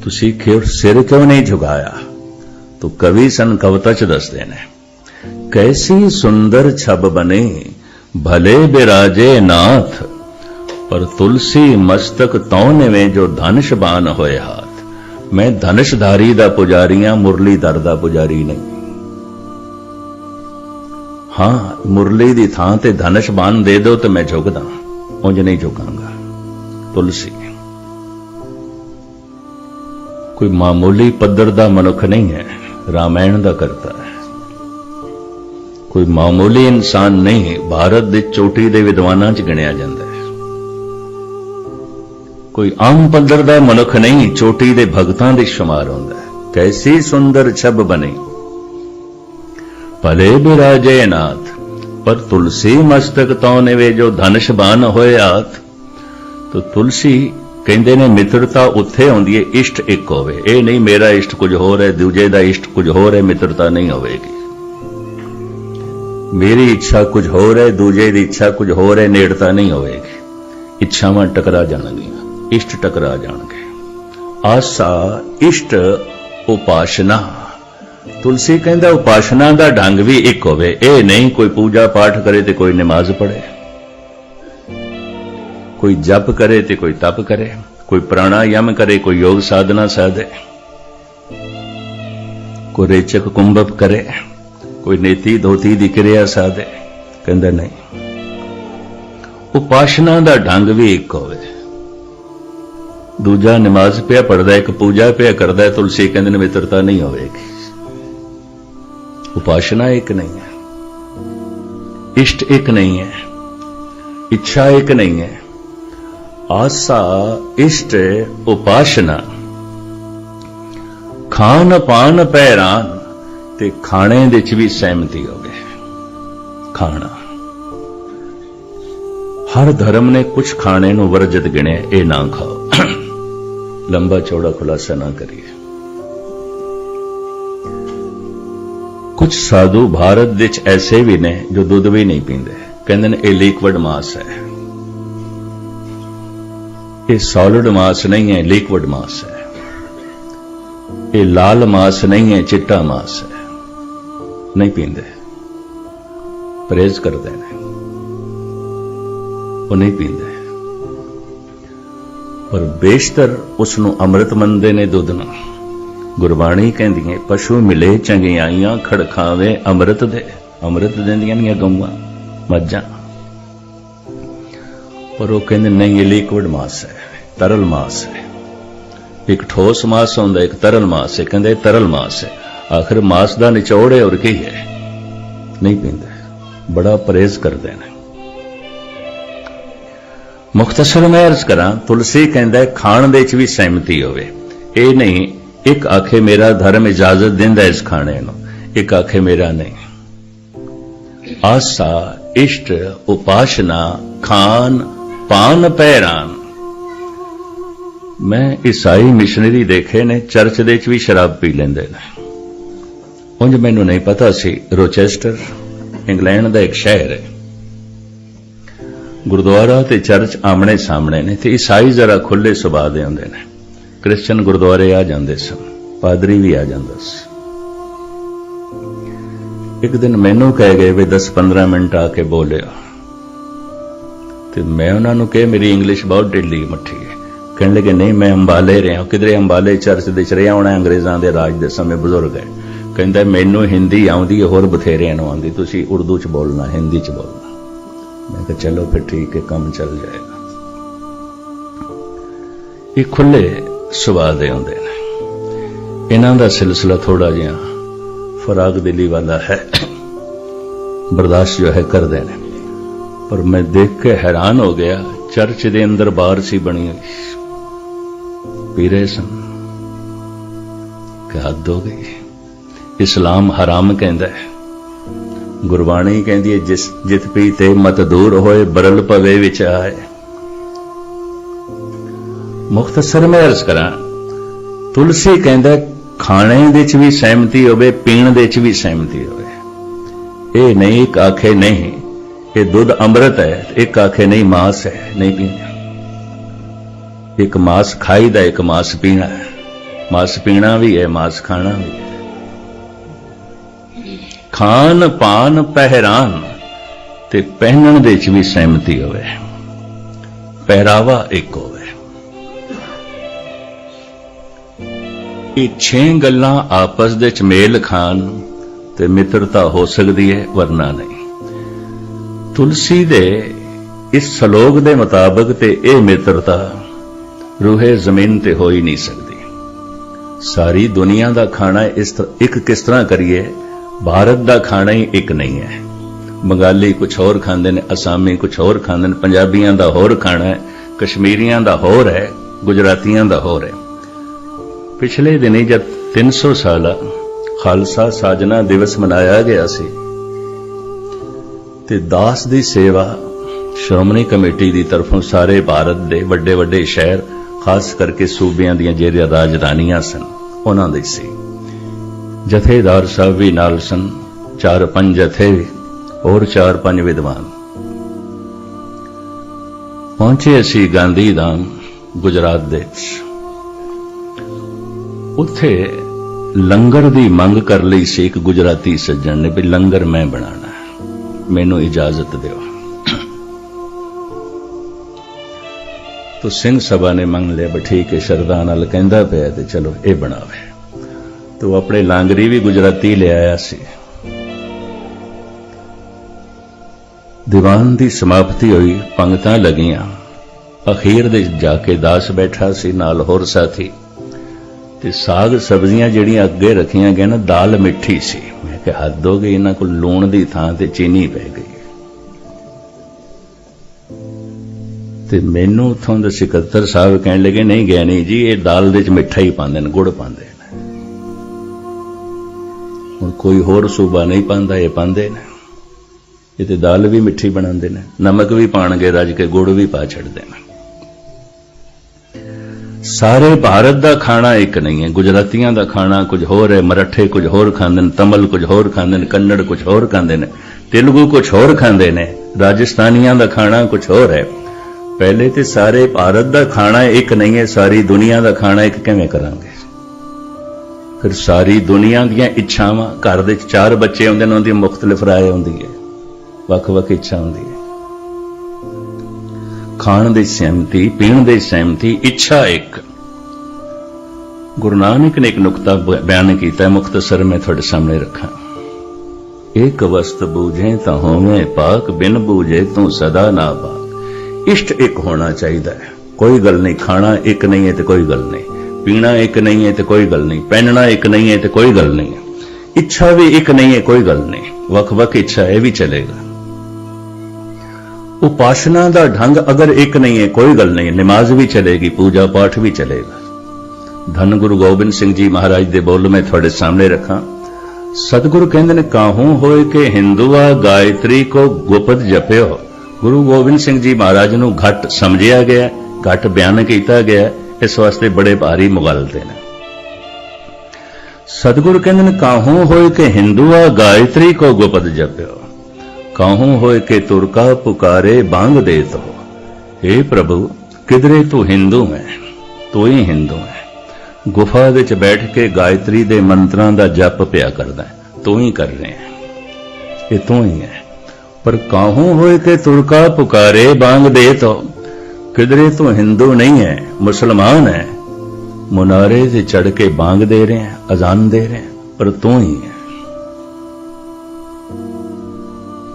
S1: तुसी क्यों सिर क्यों नहीं झुकाया? तो कवि सन कविता च दसदे ने, कैसी सुंदर छब बने भले बिराजे नाथ, पर तुलसी मस्तक तौने जो धनुषबान होए हाथ। मैं धनुषधारी दा पुजारी हां, मुरलीधर दा पुजारी नहीं। हां, मुरली दी थां ते धनुषबान दे दो तो मैं झुकदा, उंज नहीं झुकांगा। तुलसी कोई मामूली पद्धर दा मनुख नहीं है, रामायण दा करता है। कोई मामूली इंसान नहीं, भारत दे चोटी दे विद्वानां च गिणिया जांदा है। कोई आम पद्धर दा मनुख नहीं, चोटी दे भगतां दे शुमार हुंदा है। कैसी सुंदर छब बनी भले बिराजे नाथ, पर तुलसी मस्तक तौने वे जो धनुषबान होए हाथ। तो तुलसी कहंदे ने मित्रता उत्थे आउंदी है इष्ट एक होवे। ये नहीं मेरा इष्ट कुछ होर है, दूजे दा इष्ट कुछ होर है, मित्रता नहीं होवेगी। मेरी इच्छा कुछ होर है, दूजे दी इच्छा कुछ होर है, नेड़ता नहीं होवेगी। इच्छावां टकरा जाणगियां, इष्ट टकरा जाणगे। आसा इष्ट उपासना, तुलसी कहंदा उपासना दा ढंग भी एक होवे। ये नहीं कोई पूजा पाठ करे ते कोई नमाज पढ़े, कोई जप करे ते कोई तप करे, कोई प्राणायाम करे, कोई योग साधना साधे, कोई रेचक कुंभक करे, कोई नेति धोती दी क्रिया साधे। कहंदा नहीं, उपासना दा ढंग भी एक होवे। दूजा नमाज पिया पढ़दा, एक पूजा पिया करदा, तुलसी कहंदे ने मित्रता नहीं होवेगी। उपासना एक नहीं है, इष्ट एक नहीं है, इच्छा एक नहीं है। आसा इष्ट उपासना, खान पान पैरान, ते खाने दे च भी सहमति होवे। खाना, हर धर्म ने कुछ खाने नूं वर्जित गिणिया, ये ना खाओ। लंबा चौड़ा खुलासा ना करिए। कुछ साधु भारत विच ऐसे भी ने जो दुध भी नहीं पींदे, कहते हैं ये लिक्विड मास है, ये सॉलिड मास नहीं है, लिक्विड मास है। ये लाल मास नहीं है, चिट्टा मास है। नहीं पींदे, परहेज करते हैं, वो नहीं पींदे। पर बेशतर उसनों अमृत मनते ने दुध नूं। गुरबाणी कहती है पशु मिले चंगियाइयां खड़खावे अमृत दे। अमृत देंदियां ने गऊं मज्जां, पर वो कहते नहीं ये लिक्विड मास है, तरल मास है। एक ठोस मास होंदा, एक तरल मास है। कहते तरल मास है, आखिर मास का निचोड़ है और की है। नहीं पींदे, बड़ा परहेज करते हैं। मुख्तसर मैं अर्ज करा, तुलसी कहता है खाण दे च भी सहमति होवे। ये नहीं एक आखे मेरा धर्म इजाजत दिंदा इस खाने नूं, एक आखे मेरा नहीं। आसा इष्ट उपासना खान पान पैरान। मैं ईसाई मिशनरी देखे ने चर्च दे च भी शराब पी लेंदे ने। उंज मैनू नहीं पता सी रोचेस्टर इंग्लैंड का एक शहर है, गुरुद्वारा ते चर्च आमने सामने ने, ते ईसाई जरा खुले सुभाव दे हुंदे ने। क्रिश्चन गुरुद्वारे आ जांदे सन, पादरी भी आ जांदा सी। एक दिन मैनू कह गए भी 10-15 मिनट आके बोलिया, ते मैं उन्होंने कहा मेरी इंग्लिश बहुत ढिली मट्ठी है। कहने लगे नहीं मैं अंबाले रहा, किधरे अंबाले चर्च दे रहा होना, अंग्रेज़ों के राज के समय बुजुर्ग है। कहता मैनू हिंदी आउंदी होर बथेरियां नूं आउंदी, तुसीं उर्दू च बोलना, हिंदी च बोलना। मैं कहा चलो फिर ठीक है, काम चल जाएगा। ये खुले सुभाव दे हुंदे ने। इन्हां दा सिलसिला थोड़ा जिहा फराग दिली वाला है, बर्दाश्त जो है कर देने। पर मैं देख के हैरान हो गया, चर्च दे अंदर बार सी बनी हुई, पी रहे सन। क्या हद हो गई। इस्लाम हराम कहता है, गुरबाणी कहती है जिस जित पीते मत दूर होए बरल पवे विच आए। मुख्तसर में अर्ज करा, तुलसी कहता खाने दे च भी सहमति होवे, पीण दे च भी सहमति होवे। ये नहीं एक आखे नहीं ये दुध अमृत है, एक आखे नहीं मांस है, नहीं पीना। एक मांस खाईदा, एक मांस पीना है। मांस पीना भी है, मांस खाना भी है। खान पान पहरान ते पहनण दे च भी सहमति होवे, पहरावा एक होवे। ये 6 गल्लां आपस दे च मेल खान ते मित्रता हो सकती है, वरना नहीं। तुलसी दे इस सलोक दे मुताबिक ते ये मित्रता रूहे जमीन ते हो ही नहीं सकती। सारी दुनिया का खाना एक किस तरह करिए, भारत का खाना ही एक नहीं है। बंगाली कुछ होर खांदे ने, असामी कुछ होर खांदे ने, पंजाबियां दा होर खाना है, कश्मीरियां दा होर है, गुजरातियां दा होर है। पिछले दिनी जब 300 साल खालसा साजना दिवस मनाया गया सी, ते दास दी सेवा श्रोमणी कमेटी की तरफों सारे भारत के वड्डे वड्डे शहर, खास करके सूबियां दीयां जेहड़ियां राजधानियां सन उन्हां दी सी। जथेदार साहब भी नाल सन, 4-5 जथे और 4-5 विद्वान। पहुंचे असी गांधी धाम गुजरात दे, उत्थे लंगर दी मंग कर ली सी। एक गुजराती सज्जन ने भी लंगर मैं बनाना, मैनू इजाजत दिओ। तो सिंह सभा ने मंग लिया, ठीक है शरदा नाल कहंदा पिया ते चलो ये बनावे। तो अपने लांगरी भी गुजराती ले आया सी। दीवान की समाप्ति हुई, पंगतां लगियां। अखीर दे जाके दास बैठा सी, नाल होर साथी। ते साग सब्जियां जिहड़ियां अगे रखियां गई ना, दाल मिठी सी। मैं कहा हद हो गई, इन्हां कोल लूण दी थां ते चीनी पै गई। ते मैनू उत्थों दे सिकत्तर साहब कहण लगे नहीं ज्ञानी जी, ये दाल दे च मिठा ही पांदे ने, गुड़ पांदे ने। हुण कोई होर सूबा नहीं पांदा, ये पांदे ने। ये ते दाल भी मिठी बनांदे ने, नमक भी पाणगे रज के, गुड़ भी पा छड़दे ने। सारे भारत का खाना एक नहीं है। गुजरातियों का खाना कुछ होर है, मराठे कुछ होर खांदे ने, तमिल कुछ होर खांदे ने, कन्नड़ कुछ होर खांदे ने, तेलुगु कुछ होर खांदे ने, राजस्थानियां दा खाना कुछ होर है। पहले तो सारे भारत दा खाना एक नहीं है, सारी दुनिया दा खाना एक किवें करांगे? फिर सारी दुनिया दीयां इच्छावां, घर दे 4 बच्चे होंदे ने, उन्हां दी मुख्तलिफ राय हुंदी है, वख-वख इच्छा हुंदी है। खाण दी सहमति, पीण दी सहमति, इच्छा एक। गुरु नानक ने एक नुकता बयान किया, मुख्तसर मैं थोड़े सामने रखा। एक वस्त बूझे तो होवे पाक, बिन बूझे तो सदा ना पाक। इष्ट एक होना चाहिए। कोई गल नहीं, खाना एक नहीं है तो कोई गल नहीं, पीना एक नहीं है तो कोई गल नहीं, पहनना एक नहीं है तो कोई गल नहीं, इच्छा भी एक नहीं है, कोई गल नहीं, वख वख इच्छा है भी चलेगा। उपासना का ढंग अगर एक नहीं है, कोई गल नहीं, नमाज भी चलेगी, पूजा पाठ भी चलेगा। धन गुरु गोबिंद सिंह जी महाराज दे बोल मैं थोड़े सामने रखा। सतगुरु कहते ने काहू होए के हिंदुआ गायत्री को गुपत जप्यो। गुरु गोबिंद सिंह जी महाराज नूं घट समझिया गया, घट बयान किया गया, इस वास्ते बड़े भारी मुगलते हैं। सतगुरु कहते ने काहू होए के हिंदुआ गायत्री को गुपत जप्यो, काहू होए के तुरका पुकारे बांग देत हो। हे प्रभु, किधरे तू हिंदू है, तू ही हिंदू है। गुफा विच बैठ के गायत्री दे मंत्रां दा जप पिया करदा है, तू ही कर रहे हैं, ये तू ही है। पर काहू होए के तुरका पुकारे बांग देत हो, किधरे तू हिंदू नहीं है, मुसलमान है, मुनारे से चढ़ के बांग दे रहे हैं, अजान दे रहे हैं, पर तू ही है।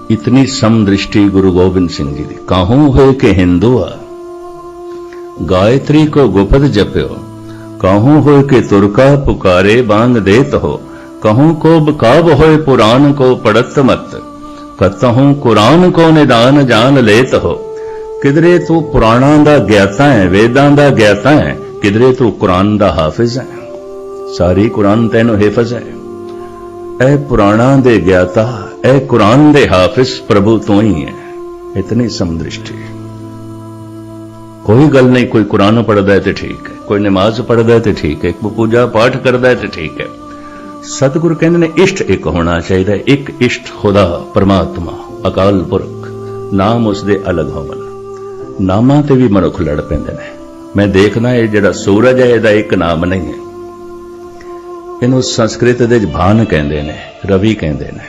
S1: इतनी समदृष्टि गुरु गोबिंद सिंह जी दी। काहू होए के हिंदुआ गायत्री को गुपत जप्यो, काहू होए के तुरका पुकारे बांग देत हो। कहूं को बकाब होए पुराण को पढ़त मत, कतहूं कुरान को निदान जान लेत हो। किधरे तू पुराणा दा ज्ञाता है, वेदां दा ज्ञाता है, किधरे तू कुरान दा हाफिज है, सारी कुरान तैनू हिफज है। ए पुराणा दे ज्ञाता, ए कुरान दे हाफिज, प्रभु तू ही है। इतनी समदृष्टि। कोई गल नहीं, कोई कुरान पढ़दा है तो ठीक है, कोई नमाज पढ़दा है तो ठीक है, कोई पूजा पाठ करदा है तो ठीक है। सतगुरु कहते ने इष्ट एक होना चाहिए। एक इष्ट खुदा परमात्मा अकाल पुरख, नाम उसदे अलग होवन। नामां ते भी मनुख लड़ पैंदे ने। मैं देखना ये जिहड़ा सूरज है, इहदा एक नाम नहीं है, इहनूं संस्कृत दे भान कहंदे ने, रवि कहंदे ने,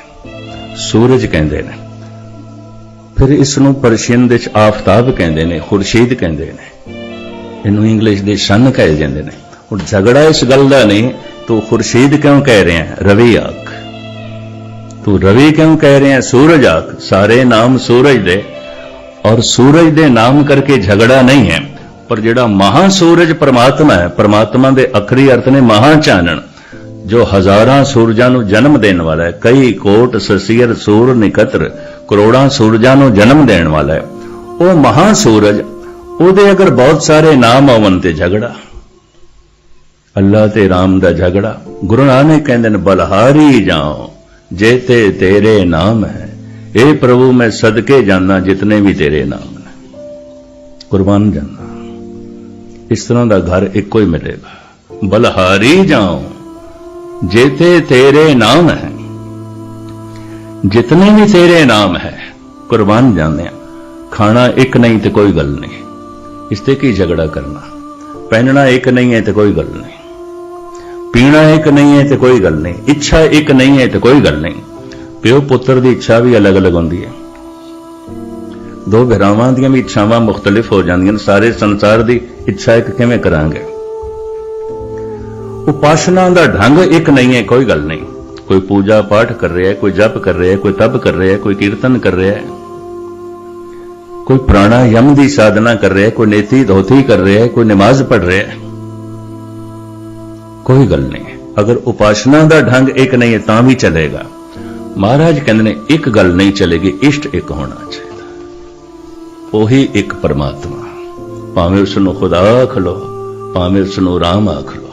S1: सूरज कहंदे ने। फिर इसनूं पर्शियन दे आफताब कहंदे ने, खुर्शीद कहंदे ने, इनू इंग्लिश दे सन कहे जांदे ने। हुण झगड़ा इस गल दा नहीं, तू खुर्शीद क्यों कह रहे हैं, रवि आख, तू रवि क्यों कह रहे हैं, सूरज आख। सारे नाम सूरज दे, और सूरज दे नाम करके झगड़ा नहीं है। पर जिहड़ा महासूरज परमात्मा है, परमात्मा दे अखरी अर्थ ने महाचानन, जो हजारां सूरजां नूं जन्म देने वाला है। कई कोट ससीर सूर निकत्र, करोड़ां सूरजां नूं जन्म देने वाला है। वो महासूरज, ਉਹਦੇ अगर बहुत सारे नाम आवन ते झगड़ा, अल्लाह ते राम दा झगड़ा। गुरु नानक कहंदे ने बलहारी जाओ जेते तेरे नाम है। ए प्रभु मैं सदके जाना जितने भी तेरे नाम ने, कुर्बान जाना। इस तरह का घर एको ही मिलेगा। बलहारी जाओ जेते तेरे नाम है, जितने भी तेरे नाम है कुर्बान जाने। खाना एक नहीं तो कोई गल नहीं, इससे की झगड़ा करना। पहनना एक नहीं है तो कोई गल नहीं, पीना एक नहीं है तो कोई गल नहीं, इच्छा एक नहीं है तो कोई गल नहीं। प्यो पुत्र की इच्छा भी अलग अलग होंदी है, दो भरावां दी भी इच्छावां मुख्तलिफ हो जांदियां। सारे संसार की इच्छा एक किवें करांगे? उपासना का ढंग एक नहीं है, कोई गल नहीं। कोई पूजा पाठ कर रहा है, कोई जप कर रहा है, कोई तप कर रहा है, कोई कीर्तन कर रहा है, कोई प्राणायाम की साधना कर रहा है, कोई नेति धोती कर रहा है, कोई नमाज पढ़ रहा है, कोई गल नहीं। अगर उपासना का ढंग एक नहीं है तां भी चलेगा। महाराज कहते ने एक गल नहीं चलेगी, इष्ट एक होना चाहिए। ओही एक परमात्मा, भावें उसनूं खुदा आख लो, भावें उसनूं राम आख लो,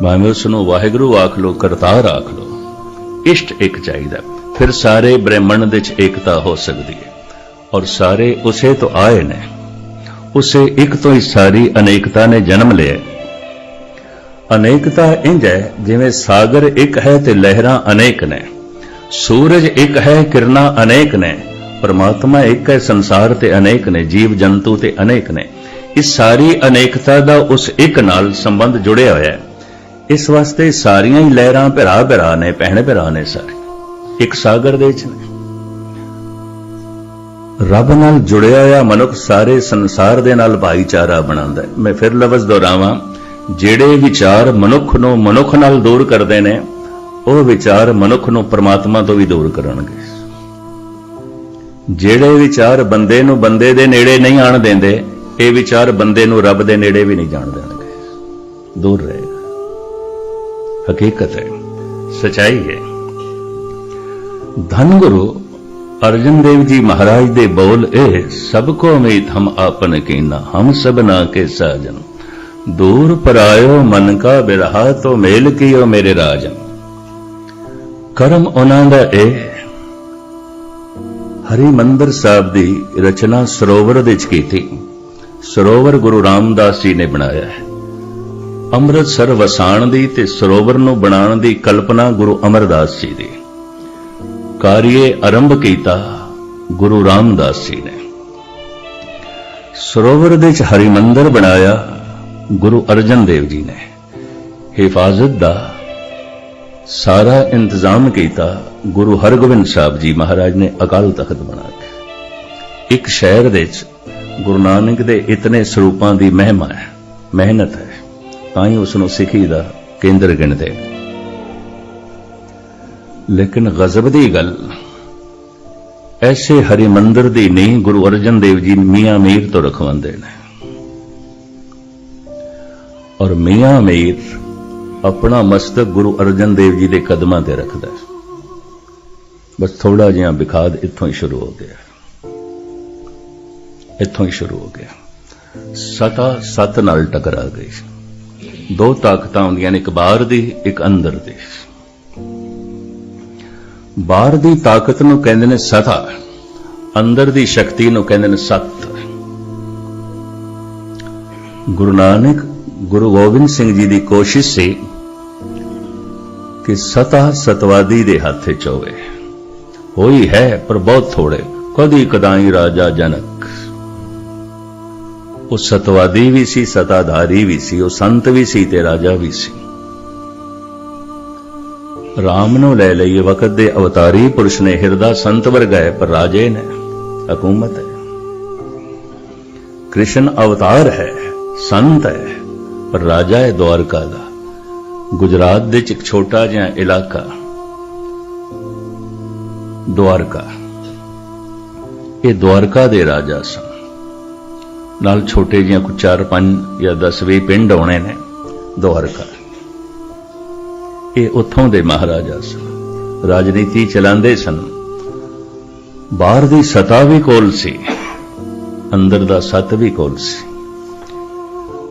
S1: भावें उसनूं वाहिगुरू आख लो, करतार आख लो। इष्ट एक चाहिए, फिर सारे ब्रह्मंड दे च एकता हो सकती है। और सारे उसे तो आए ने, उसे एक तो ही सारी अनेकता ने जन्म लिया। अनेकता इंज है जिवें सागर एक है ते लहरां अनेक ने। सूरज एक है किरणा अनेक ने, परमात्मा एक है, संसार ते अनेक ने, जीव जंतु ते अनेक ने। इस सारी अनेकता का उस एक नाल संबंध जुड़िया होया है। इस वास्ते सारियां ही लहरां भरा भरा ने, भैण भरा ने, सारे एक सागर दे विच ने। रब नाल जुड़िया होया मनुख सारे संसार दे नाल भाईचारा बनांदा है। मैं फिर लफ्ज़ दोहरावां, ਜਿਹੜੇ विचार मनुख नूं मनुख नाल दूर करदे ने, ਉਹ विचार मनुख नूं परमात्मा तो भी दूर करनगे। ਜਿਹੜੇ विचार बंदे नूं बंदे दे नेड़े नहीं आण देंदे, ਇਹ विचार बंदे नूं रब दे नेड़े भी नहीं जाण देणगे, दूर रहेगा। हकीकत है, सच्चाई है। धन गुरु अर्जन देव जी महाराज दे बोल ए, सबको मीत हम आपन कीना, हम सबना के साजन, दूर परायो मन का बिरहा, तो मेल कियो मेरे राजन। करम उन्हां दा ए। हरिमंदिर साहब दी रचना सरोवर दे विच कीती। सरोवर गुरु रामदास जी ने बनाया है। अमृतसर वसाण दी ते सरोवर नूं बनाण दी कल्पना गुरु अमरदास जी दी। कार्य आरंभ कीता गुरु रामदास जी ने। सरोवर दे विच हरिमंदिर बनाया गुरु अर्जन देव जी ने। हिफाजत दा सारा इंतजाम किया गुरु हरगोबिंद साहब जी महाराज ने अकाल तख्त बना के। एक शहर दे विच गुरु नानक दे इतने स्वरूपां दी महिमा है, मेहनत है, ताई उसनूं सिखी दा केंद्र गिणदे। लेकिन गजब दी गल, ऐसे हरिमंदिर दी नींह गुरु अर्जन देव जी मियां मीर तो रखवांदे ने, और मियां मीर अपना मस्तक गुरु अर्जन देव जी के कदमां ते रखदा है। बस थोड़ा जिहा विखाद इत्थों ही शुरू हो गया, इत्थों ही शुरू हो गया। सता सत नाल टकरा गई। दो ताकतां होंदियां ने, एक बाहर दी, एक अंदर दी। बाहर दी ताकत नूं कहंदे ने सता, अंदर दी शक्ति नूं कहंदे ने सत। गुरु नानक गुरु गोबिंद सिंह जी की कोशिश सी कि सता सतवादी दे हाथ च होवे। होई है पर बहुत थोड़े, कदी कदाई राजा जनक। वो सतवादी भी सी, सताधारी भी सी, वो संत भी सी ते राजा भी सी। राम नूं लै लईए, वक्त दे अवतारी पुरुष ने, हिरदा संत वर्गा है पर राजे ने, हुकूमत है। कृष्ण अवतार है, संत है, पर राजा है द्वारका दा। गुजरात दे एक छोटा जिहा इलाका द्वारका, ये द्वारका दे राजा सन। नाल छोटे जिहा कुछ 4-5 या 10-20 पिंड होने ने द्वारका। ये उत्थों दे महाराजा सन, राजनीति चलांदे सन। बाहर दी सता भी कोल सी, अंदर दा सत भी कोल सी।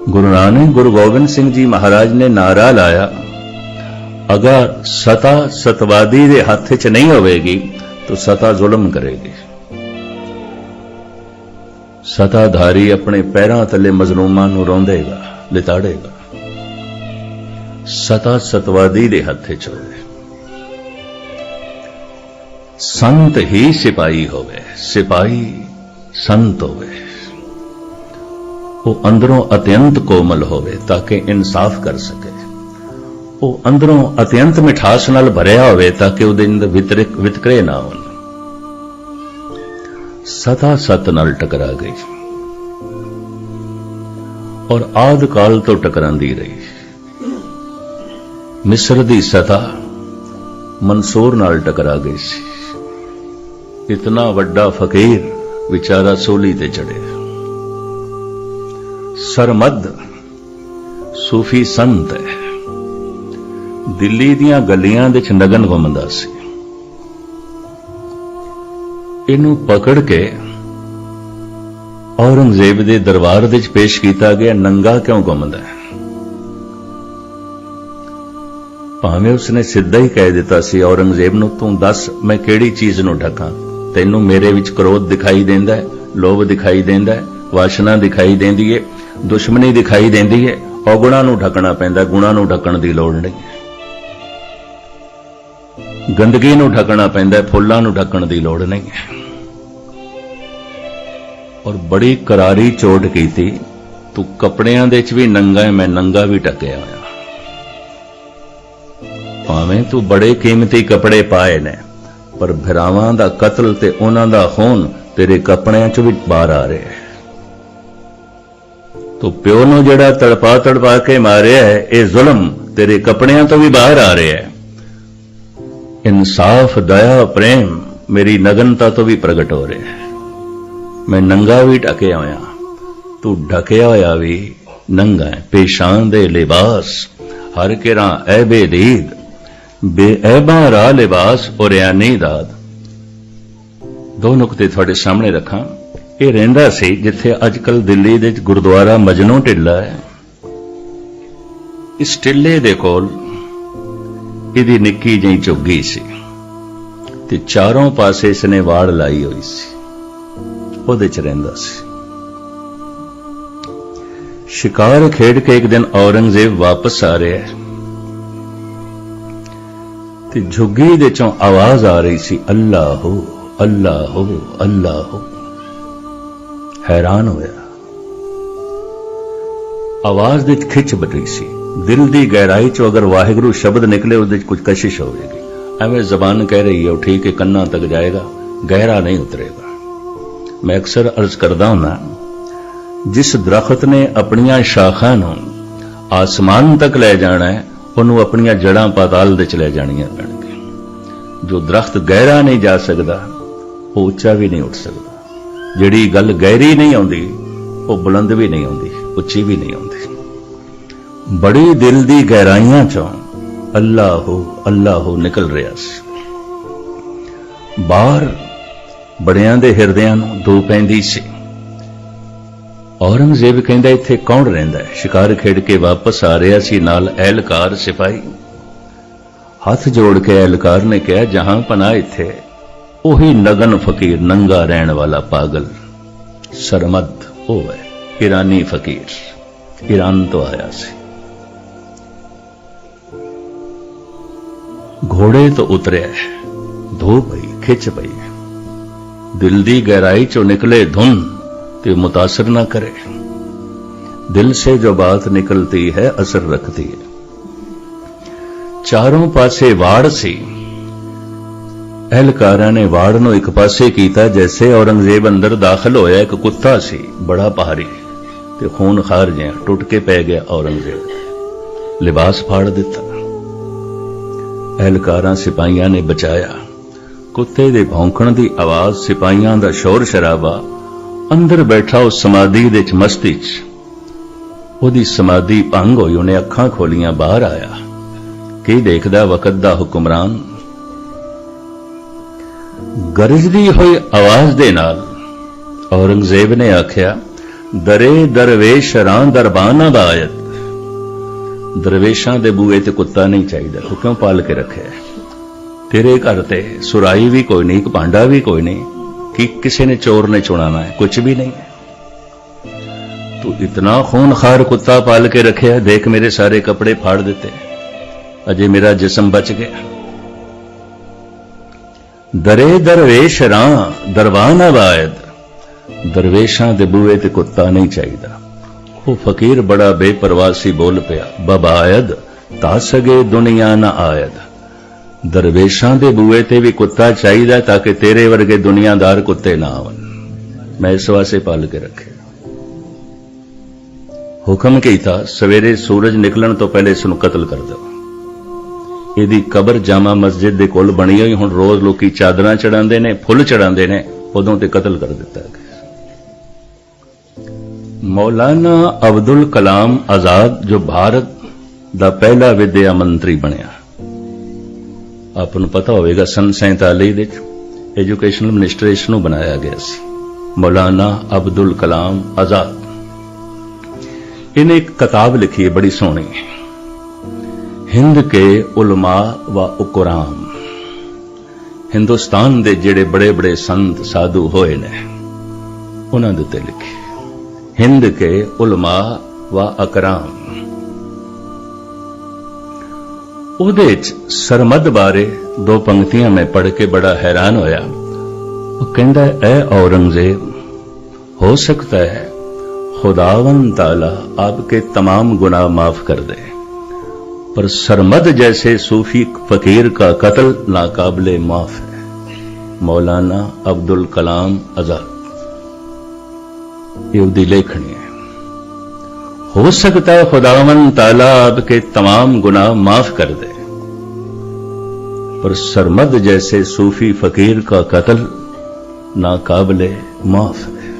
S1: गुरु नानक गुरु गोबिंद सिंह जी महाराज ने नारा लाया, अगर सता सतवादी दे हाथ च नहीं होवेगी तो सता जुल्म करेगी। सताधारी अपने पैरां तले मजलूमां नूं रोंदेगा, लिताड़ेगा। सता सतवादी दे हाथ च होवे। संत ही सिपाही होवे, सिपाही संत होवे। वो अंदरों अत्यंत कोमल होवे ताकि इंसाफ कर सके। वो अंदरों अत्यंत मिठास नाल भरिया होवे ताकि उहदे अंदर वितकरे ना होण। सता सत नाल टकरा गई और आद काल तो टकरांदी रही। मिस्र दी सता मंसूर नाल टकरा गई सी। इतना वड्डा फकीर विचारा सूली ते चढ़े। सरमद सूफी संत है, दिल्ली दियां गलियां दे च नगन घुमदा सी। इनू पकड़ के औरंगजेब दे दरबार दे च पेश किया गया। नंगा क्यों घुमदा है? भावें उसने सीधा ही कह दिता सी औरंगजेब नूं, तू दस मैं किहड़ी चीज नूं ढकां? तैनू मेरे विच क्रोध दिखाई देंदा है, लोभ दिखाई देंदा है, वासना दिखाई देंदी है, दुश्मनी दिखाई देंदी है। औगुणा नूं ढकना पैंदा, गुणा नूं ढकण दी लोड़ नहीं। गंदगी नूं ढकना पैंदा, फुल्लां नूं ढकण दी लोड़ नहीं है। और बड़ी करारी चोट कीती, तू कपड़ियां दे च भी नंगा है, मैं नंगा भी ढकिया होया। भावें तू बड़े कीमती कपड़े पाए ने, पर भरावां दा कतल ते उन्हां दा खून तेरे कपड़ियां च भी बाहर आ रहा है। तो प्यो नूं जिहड़ा तड़पा तड़पा के मारिया है, ये जुल्म तेरे कपड़ियां तो भी बाहर आ रहा है। इंसाफ, दया, प्रेम मेरी नगनता तो भी प्रगट हो रहा है। मैं नंगा भी ढकिया होया, तू ढकिया होया भी नंगा है। पेशान दे लिबास हर किरा ऐबे दीद, बेऐबा रा लिबास और यानी दाद। दो नुकते थोड़े सामने रखा। ये रहिंदा सी जिथे अजकल दिल्ली दे गुरुद्वारा मजनू टिल्ला है। इस टिल्ले दे कोल इहदी निक्की जी झुग्गी सी ते चारों पासे इसने वाड़ लाई हुई सी, ਉਹਦੇ ਚ ਰਹਿੰਦਾ ਸੀ। शिकार खेड के एक दिन औरंगजेब वापस आ रहा है ते झुग्गी दे चों आवाज आ रही सी, अल्लाह हो अल्लाह हो अल्लाह हो। हैरान होया, आवाज दे खिच बड़ी सी। दिल दी गहराई चो अगर वाहिगुरू शब्द निकले उसदे कुछ कशिश होगी। एवं जबान कह रही है ठीक है, कन्ना तक जाएगा, गहरा नहीं उतरेगा। मैं अक्सर अर्ज करदा हुंदा, जिस दरख्त ने अपनियां शाखां नूं आसमान तक ले जाना है, उन्होंने अपनियां जड़ां पाताल दे च ले जानियां पैणगीआं। जो दरख्त गहरा नहीं जा सकदा, वो उच्चा भी नहीं उठ सकदा। जिहड़ी गल गहरी नहीं आउंदी, वो बुलंद भी नहीं आउंदी, उच्ची भी नहीं आउंदी। बड़ी दिल दी गहराइयां चों अल्लाह हो निकल रहा सी। बाहर बड़ियां दे हिरदियां नूं धू पैंदी सी। औरंगजेब कहंदा इत्थे कौन रहिंदा है? शिकार खेड के वापस आ रहा सी, नाल एहलकार सिपाही। हाथ जोड़ के एहलकार ने कहा, जहां पनाह इत्थे ओही नगन फकीर, नंगा रहन वाला पागल सरमद ओ है, ईरानी फकीर, ईरान तो आया सी। घोड़े तो उतरिया है, धो पई, खिच पई, दिल दी गहराई चो निकले धुन ते मुतासर ना करे। दिल से जो बात निकलती है असर रखती है। चारों पासे वाड़ सी। एहलकारां ने वाड़ नूं एक पासे कीता, जैसे औरंगजेब अंदर दाखिल होया, एक कुत्ता सी बड़ा पहाड़ी ते खून खार जिहा टुट के पै गया। औरंगजेब लिबास फाड़ दिता। एहलकारां सिपाहियां ने बचाया। कुत्ते दे भौंकण दी आवाज, सिपाहियां दा शोर शराबा, अंदर बैठा उस समाधि दे च मस्ती च, ओदी समाधि भंग होई। उन्हें अखां खोलियां, बाहर आया। की देखदा वकत दा हुक्मरान? गरजदी हुई आवाज दे नाल औरंगजेब ने आख्या, दरे दरवेश रां दरबाना बायत। दरवेशां दे बूए ते कुत्ता नहीं चाहिए, तू क्यों पाल के रखे? तेरे घर ते सुराई भी कोई नहीं, एक भांडा भी कोई नहीं, कि किसी ने चोर ने चुनाना है, कुछ भी नहीं है। तू इतना खूनखार कुत्ता पाल के रखे है, देख मेरे सारे कपड़े फाड़ देते, अजय मेरा जिस्म बच गया। दरे दरवेश रां दरबान आबायद। दरवेशां दे बूए ते कुत्ता नहीं चाहिए। वो फकीर बड़ा बेपरवासी बोल पिया, बबायद ता सगे दुनिया ना आयद। दरवेशां दे बूए ते भी कुत्ता चाहिए ताकि तेरे वर्गे दुनियादार कुत्ते ना आवन। मैं इस वास्ते पाल के रखे। हुक्म कीता, सवेरे सूरज निकलन तो पहले इसनूं कतल कर दो। ਇਹਦੀ कबर जामा मस्जिद ਦੇ ਕੋਲ बनी हुई। हुण रोज लोग चादरां चढ़ाते ने, फुल चढ़ाते ने, उदों ते कतल कर दिता गया। मौलाना अब्दुल कलाम आजाद जो भारत दा पहला विद्या मंत्री बनया, आपनूं पता होवेगा सन 47 दे एजुकेशनल मिनिस्टर इसनूं बनाया गया सी, मौलाना अब्दुल कलाम आजाद। इन्हें एक किताब लिखी है बड़ी सोहनी, हिंद के उलमा व उकराम। हिंदुस्तान दे जेड़े बड़े बड़े संत साधु होए ने उन्हां दे उत्ते लिखी, हिंद के उलमा व अकराम। ਉਹਦੇ 'ਚ ਸਰਮਦ ਬਾਰੇ दो पंक्तियां मैं पढ़ के बड़ा हैरान होया। वो कहता है, ऐ औरंगजेब, हो सकता है खुदावन ताला आपके तमाम गुनाह माफ कर दे, पर सरमद जैसे सूफी फकीर का कत्ल नाकाबिले माफ है। मौलाना अब्दुल कलाम आजाद, ये उसकी लेखनी है। हो सकता है खुदावन ताला आपके तमाम गुनाह माफ कर दे, पर सरमद जैसे सूफी फकीर का कत्ल नाकाबिले माफ है।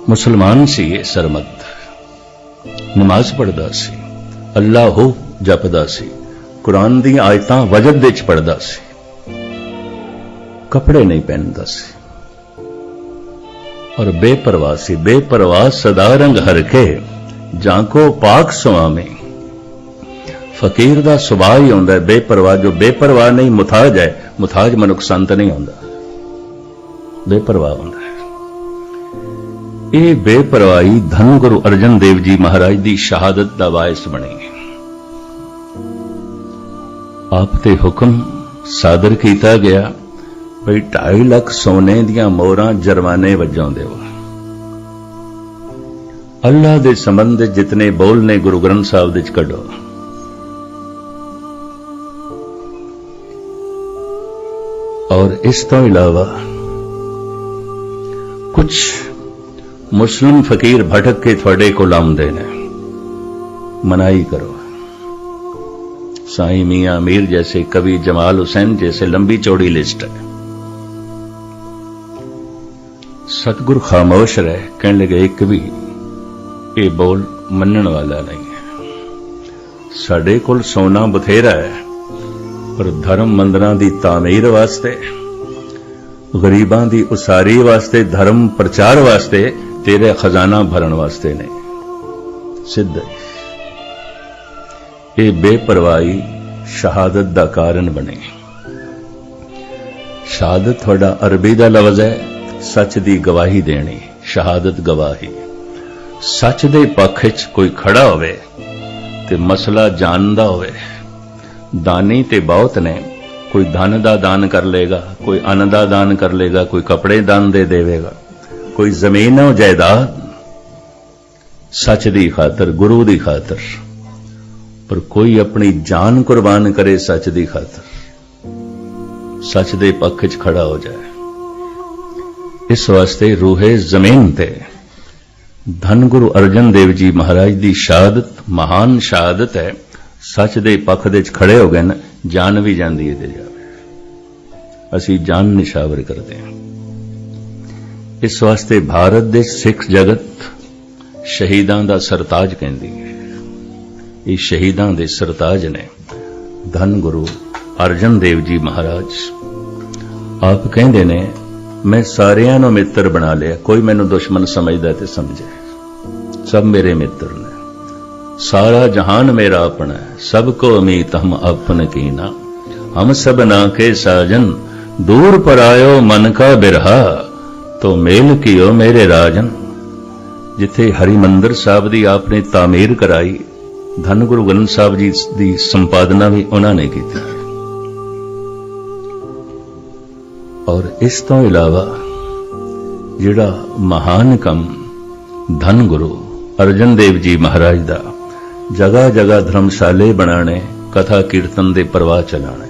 S1: मुसलमान सी ये सरमद, नमाज पढ़दा सी, अल्लाह हो जपदा सी, कुरान दी आयतां वजद विच पढ़दा सी, कपड़े नहीं पहनदा सी और बेपरवाह सी। बेपरवाह सदा रंग हरके जाको पाक सुआमी। फकीर दा सुभाव ही होंदा है बेपरवाह। जो बेपरवाह नहीं मुथाज है, मुथाज मनुख संत नहीं होंदा, बेपरवाह होंदा है। ये बेपरवाही धन गुरु अर्जन देव जी महाराज दी शहादत दा बायस बनी। आप ते हुक्म सादर कीता गया भई 2.5 लाख सोने दियां मोहरां जरमाने वजों देओ। अल्लाह दे संबंध जितने बोल ने गुरु ग्रंथ साहिब दे च कढो। और इस तो इलावा कुछ मुस्लिम फकीर भटक के थोड़े को लाउंदे ने, मनाई करो। साईं मियां मीर जैसे, कवि जमाल हुसैन जैसे लंबी चौड़ी लिस्ट है। सतगुरु खामोश रहे, कहने लगे एक भी ये बोल मनण वाला नहीं है। साडे कोल सोना बथेरा है, पर धर्म मंदिरां दी तामीर वास्ते, गरीबां दी उसारी वास्ते, धर्म प्रचार वास्ते, तेरे खजाना भरन वास्ते नहीं। सिद्ध ये बेपरवाही शहादत दा कारण बने। शहादत थोड़ा अरबी दा लफ्ज़ है, सच दी गवाही देनी। शहादत गवाही, सच दे पक्ष च कोई खड़ा होवे ते मसला जानदा होवे। दानी ते बहुत ने, कोई धन दा दान कर लेगा, कोई अन्न दा दान कर लेगा, कोई कपड़े दान दे देवेगा, कोई जमीन और जायदाद सच दी खातर, गुरु दी खातर। पर कोई अपनी जान कुर्बान करे सच दी खातर, सच दे पक्ष च खड़ा हो जाए। इस वास्ते रूहे जमीन ते धन गुरु अर्जन देव जी महाराज दी शहादत महान शहादत है। सच दे पक्ष दे खड़े हो गए न, जान भी जांदी है ते जावे। असी जान निशावर करते हैं। इस वास्ते भारत दे सिख जगत शहीदां दा सरताज कहंदी है। ये शहीदां दे सरताज ने धन गुरु अर्जन देव जी महाराज। आप कहंदे ने, मैं सारियां नूं मित्र बना लिया, कोई मैनूं दुश्मन समझदा ते समझे, सब मेरे मित्र ने। सारा जहान मेरा अपना है, सबको अमीत हम अपन कीना। हम सब ना के साजन, दूर पर आयो मन का बिरहा, तो मेल कियो मेरे राजन। जिथे हरिमंदिर साहब दी आपने तामीर कराई, धन गुरु ग्रंथ साहब जी दी संपादना भी उन्होंने की थी। और इस तो इलावा जिहड़ा महान कम धन गुरु अर्जन देव जी महाराज दा जगह जगह धर्मशाले बनाने, कथा कीर्तन दे प्रवाह चलाने।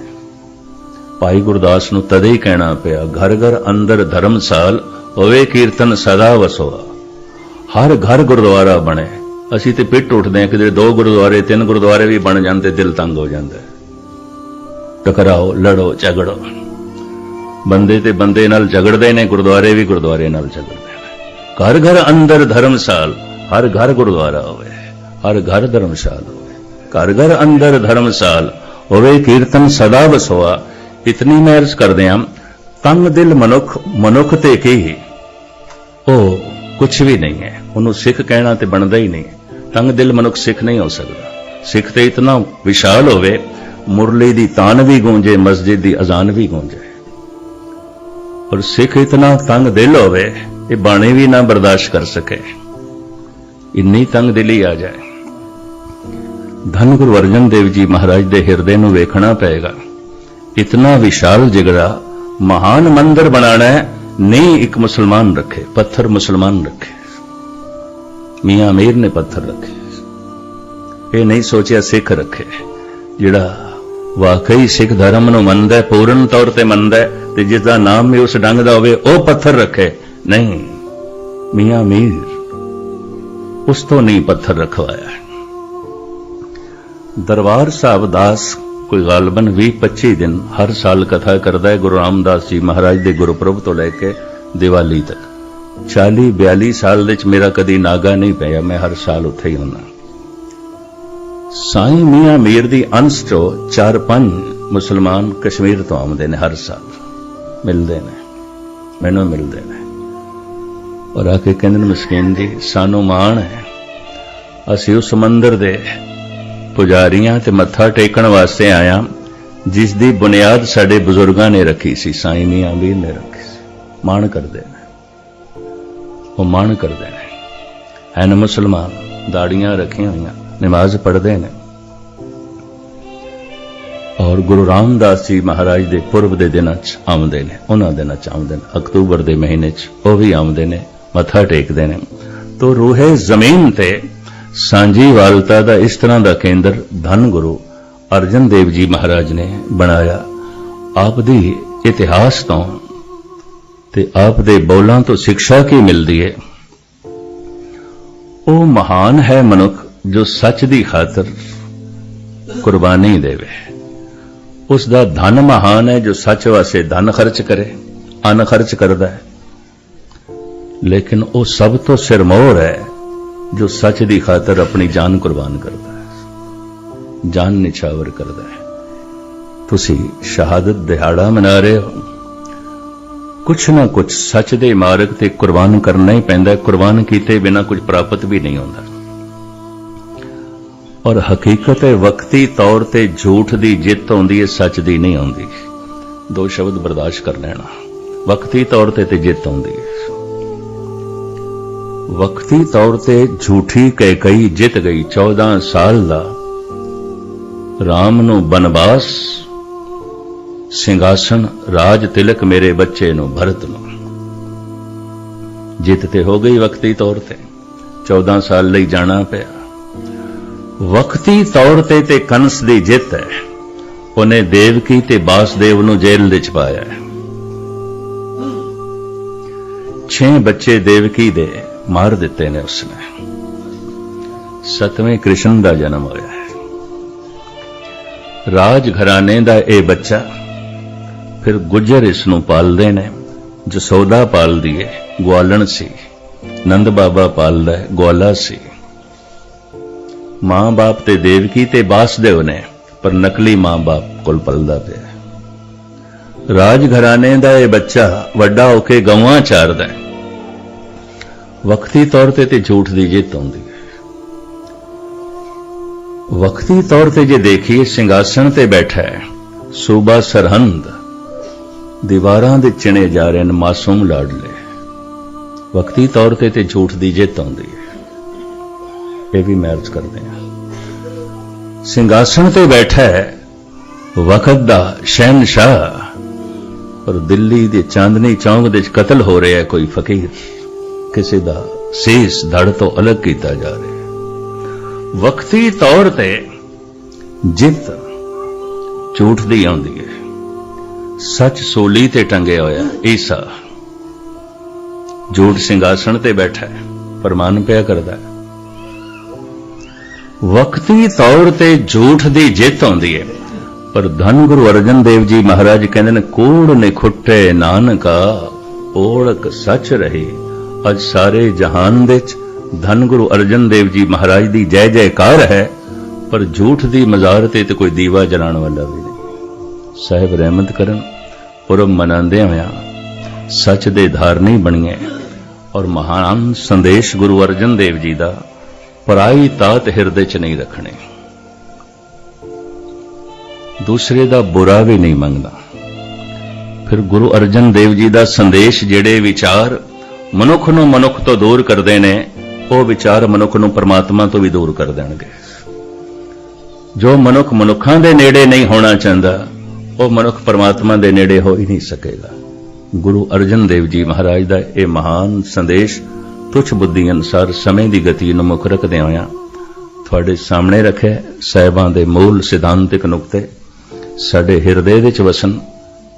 S1: भाई गुरदास नूं तदे ही कहना पिया, घर घर अंदर धर्मसाल होवे कीर्तन सदा वसोआ। हर घर गुरुद्वारा बने। असी ते पिट उठदे हैं कि 2 गुरुद्वारे 3 गुरुद्वारे भी बन जाते, दिल तंग हो जाता है। टकराओ, लड़ो, झगड़ो, बंदे ते बंदे नाल झगड़दे ने, गुरुद्वारे भी गुरुद्वारे नाल झगड़दे ने। घर घर अंदर धर्मसाल, हर घर गुरुद्वारा होवे, हर घर धर्मशाल होवे। घर घर अंदर धर्मसाल होवे कीर्तन सदा वसोआ। इतनी मैं अर्ज करदे हां, तंग दिल मनुख मनुख ते की ओ कुछ भी नहीं है। उन्होंने सिख कहना तो बनता ही नहीं। तंग दिल मनुख सिख नहीं हो सकता। सिख तो इतना विशाल होवे, मुरली दी तान भी गूंजे, मस्जिद दी अजान भी गूंजे। और सिख इतना तंग दिल होवे, ये बाणी भी ना बर्दाश्त कर सके, इन्नी तंग दिली आ जाए। धन गुरु अर्जन देव जी महाराज दे हिरदे नूं वेखना पेगा। इतना विशाल जिगरा, महान मंदिर बनाना है, नहीं एक मुसलमान रखे, पत्थर मुसलमान रखे, मियां मीर ने पत्थर रखे। ये नहीं सोचा सिख रखे, जिहड़ा वाकई सिख धर्म नूं मनदा है, पूर्ण तौर ते मनदा है, ते जिसदा नाम भी उस ढंग दा होवे वो पत्थर रखे। नहीं, मियां मीर उस तो नहीं पत्थर रखवाया। दरबार साहब दास कोई गालबन 20-25 दिन हर साल कथा करता है गुरु रामदास जी महाराज के गुरपुरब तो लैके दिवाली तक। 40-42 साल दे मेरा कदी नागा नहीं पिया, मैं हर साल उत्थे ही होना। साईं मियां मीर दी अंश चो 4-5 मुसलमान कश्मीर तो आउंदे ने, हर साल मिलते ने, मैनू मिलते ने और आके कहंदे ने मस्कीन जी सानू माण है, असीं उस मंदिर दे पुजारियां ते मत्था टेकण वास्ते आया जिस दी बुनियाद साडे बुजुर्गां ने रखी सी, साईं मियां मीर ने रखी सी। माण करदे ने, वो माण करदे ने, हैन मुसलमान, दाड़ियां रखियां होइयां, नमाज पढ़ते हैं और गुरु रामदास जी महाराज के पुरब के दिन आउंदे ने, उन्हां दिनां च आउंदे ने, अक्तूबर के महीने वो भी आउंदे ने, मत्था टेकते हैं। तो रूहे जमीन ते सांझीवालता का इस तरह का केंद्र धन गुरु अर्जन देव जी महाराज ने बनाया। आप दी इतिहास तो ते आप दे बोलों तो शिक्षा की मिलती है। वो महान है मनुख जो सच दी खातर कुर्बानी देवे। उसका धन महान है जो सच वास्ते धन खर्च करे, अन खर्च करता है। लेकिन वो सब तो सिरमौर है जो सच दी खातर अपनी जान कुर्बान करता है, जान निछावर करता है। तुसी शहादत दिहाड़ा मना रहे हो, कुछ ना कुछ सच दे मार्ग ते कुर्बान करना ही पैंदा। कुर्बान कीते बिना कुछ प्राप्त भी नहीं होता। और हकीकत है वक्ती तौर ते झूठ दी जित आउंदी है, सच दी नहीं आउंदी। 2 शब्द बर्दाश्त कर लेना। वक्ती तौर ते जित आउंदी है। वक्ती तौर ते झूठी कैकई जित गई। 14 साल दा राम नू बनवास, सिंघासन, राज तिलक मेरे बच्चे नू भरत नू। जित ते हो गई वक्ती तौर ते, 14 साल लई जाना पिया। वक्ती तौर ते कंस दी जित है। उन्हें देवकी ते बासदेव नू जेल दे च पाया है। 6 बच्चे देवकी दे मार दिते ने उसने। 7वें कृष्ण का जन्म होया है। राज घराने का यह बच्चा फिर गुजर इसनू पालदे ने। जसोदा पाल दिए, ग्वालण सी। नंद बाबा पालदा है, ग्वाला सी। मां बाप ते देवकी ते बासदेव ने, पर नकली मां बाप कोल पलदा पिया। राज घराने का यह बच्चा वड्डा होके गवां चारदा है। वक्ती तौर ते झूठ की जित आउंदी है। वक्ती तौर ते जे देखिए सिंघासन ते बैठा है, सूबा सरहंद, दीवारां दे चिणे जा रहे हैं मासूम लाडले। वक्ती तौर ते झूठ की जित आउंदी है। ये भी मैरिज करते हैं। सिंघासन ते बैठा है वक्त दा शहनशाह, पर दिल्ली दे चांदनी चौक दे कतल हो रहा है कोई फकीर। किसी दा सीस धड़ तो अलग किया जा रहा है। वक्ती तौर ते जित झूठ दी आउंदी है। सच सूली ते टंगे होया ईसा, झूठ सिंघासन ते बैठा है, प्रमाण पिया करदा है। वक्ती तौर ते झूठ दी जित आउंदी है, पर धन गुरु अर्जन देव जी महाराज कहंदे ने कूड़ निखुट्टे नानका ओळख सच रही। अज सारे जहान दे धन गुरु अर्जन देव जी महाराज दी जय जयकार है, पर झूठ दी मजार ते कोई दीवा जलाने वाला भी नहीं। साहिब रहमत करन, पुरब मनांदे होया सच दे धारनी बणीए और महान संदेश गुरु अर्जन देव जी दा पराई तात हिरदे च नहीं रखने। दूसरे दा बुरा भी नहीं मंगना। फिर गुरु अर्जन देव जी दा संदेश जेड़े विचार मनुख नूं मनुख तो दूर करते ने, वो विचार मनुख नूं परमात्मा तो भी दूर कर देंगे। ਜੋ ਮਨੁੱਖ ਮਨੁੱਖਾਂ ਦੇ ਨੇੜੇ ਨਹੀਂ ਹੋਣਾ ਚਾਹੁੰਦਾ, ਉਹ ਮਨੁੱਖ ਪਰਮਾਤਮਾ ਦੇ ਨੇੜੇ ਹੋ ਹੀ ਨਹੀਂ ਸਕੇਗਾ। ਗੁਰੂ ਅਰਜਨ ਦੇਵ ਜੀ ਮਹਾਰਾਜ ਦਾ ਇਹ ਮਹਾਨ ਸੰਦੇਸ਼ ਤੁਛ ਬੁੱਧੀ ਅਨੁਸਾਰ ਸਮੇਂ ਦੀ ਗਤੀ ਨੂੰ ਮੁੱਖ ਰੱਖਦੇ ਹੋਇਆਂ ਤੁਹਾਡੇ ਸਾਹਮਣੇ ਰੱਖਿਆ। ਸਾਹਿਬਾਂ ਦੇ ਮੂਲ ਸਿਧਾਂਤਿਕ ਨੁਕਤੇ ਸਾਡੇ ਹਿਰਦੇ ਵਿੱਚ ਵਸਣ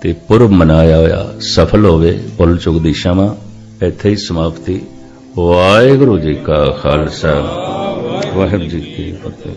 S1: ਤੇ ਪੁਰਬ ਮਨਾਇਆ ਹੋਇਆ ਸਫਲ ਹੋਵੇ। ਭੁੱਲ ਚੁੱਕ ਦੀ क्षमा। ਇੱਥੇ ਹੀ ਸਮਾਪਤੀ। ਵਾਹਿਗੁਰੂ ਜੀ ਕਾ ਖਾਲਸਾ, ਵਾਹਿਗੁਰੂ ਜੀ ਕੀ ਫਤਿਹ।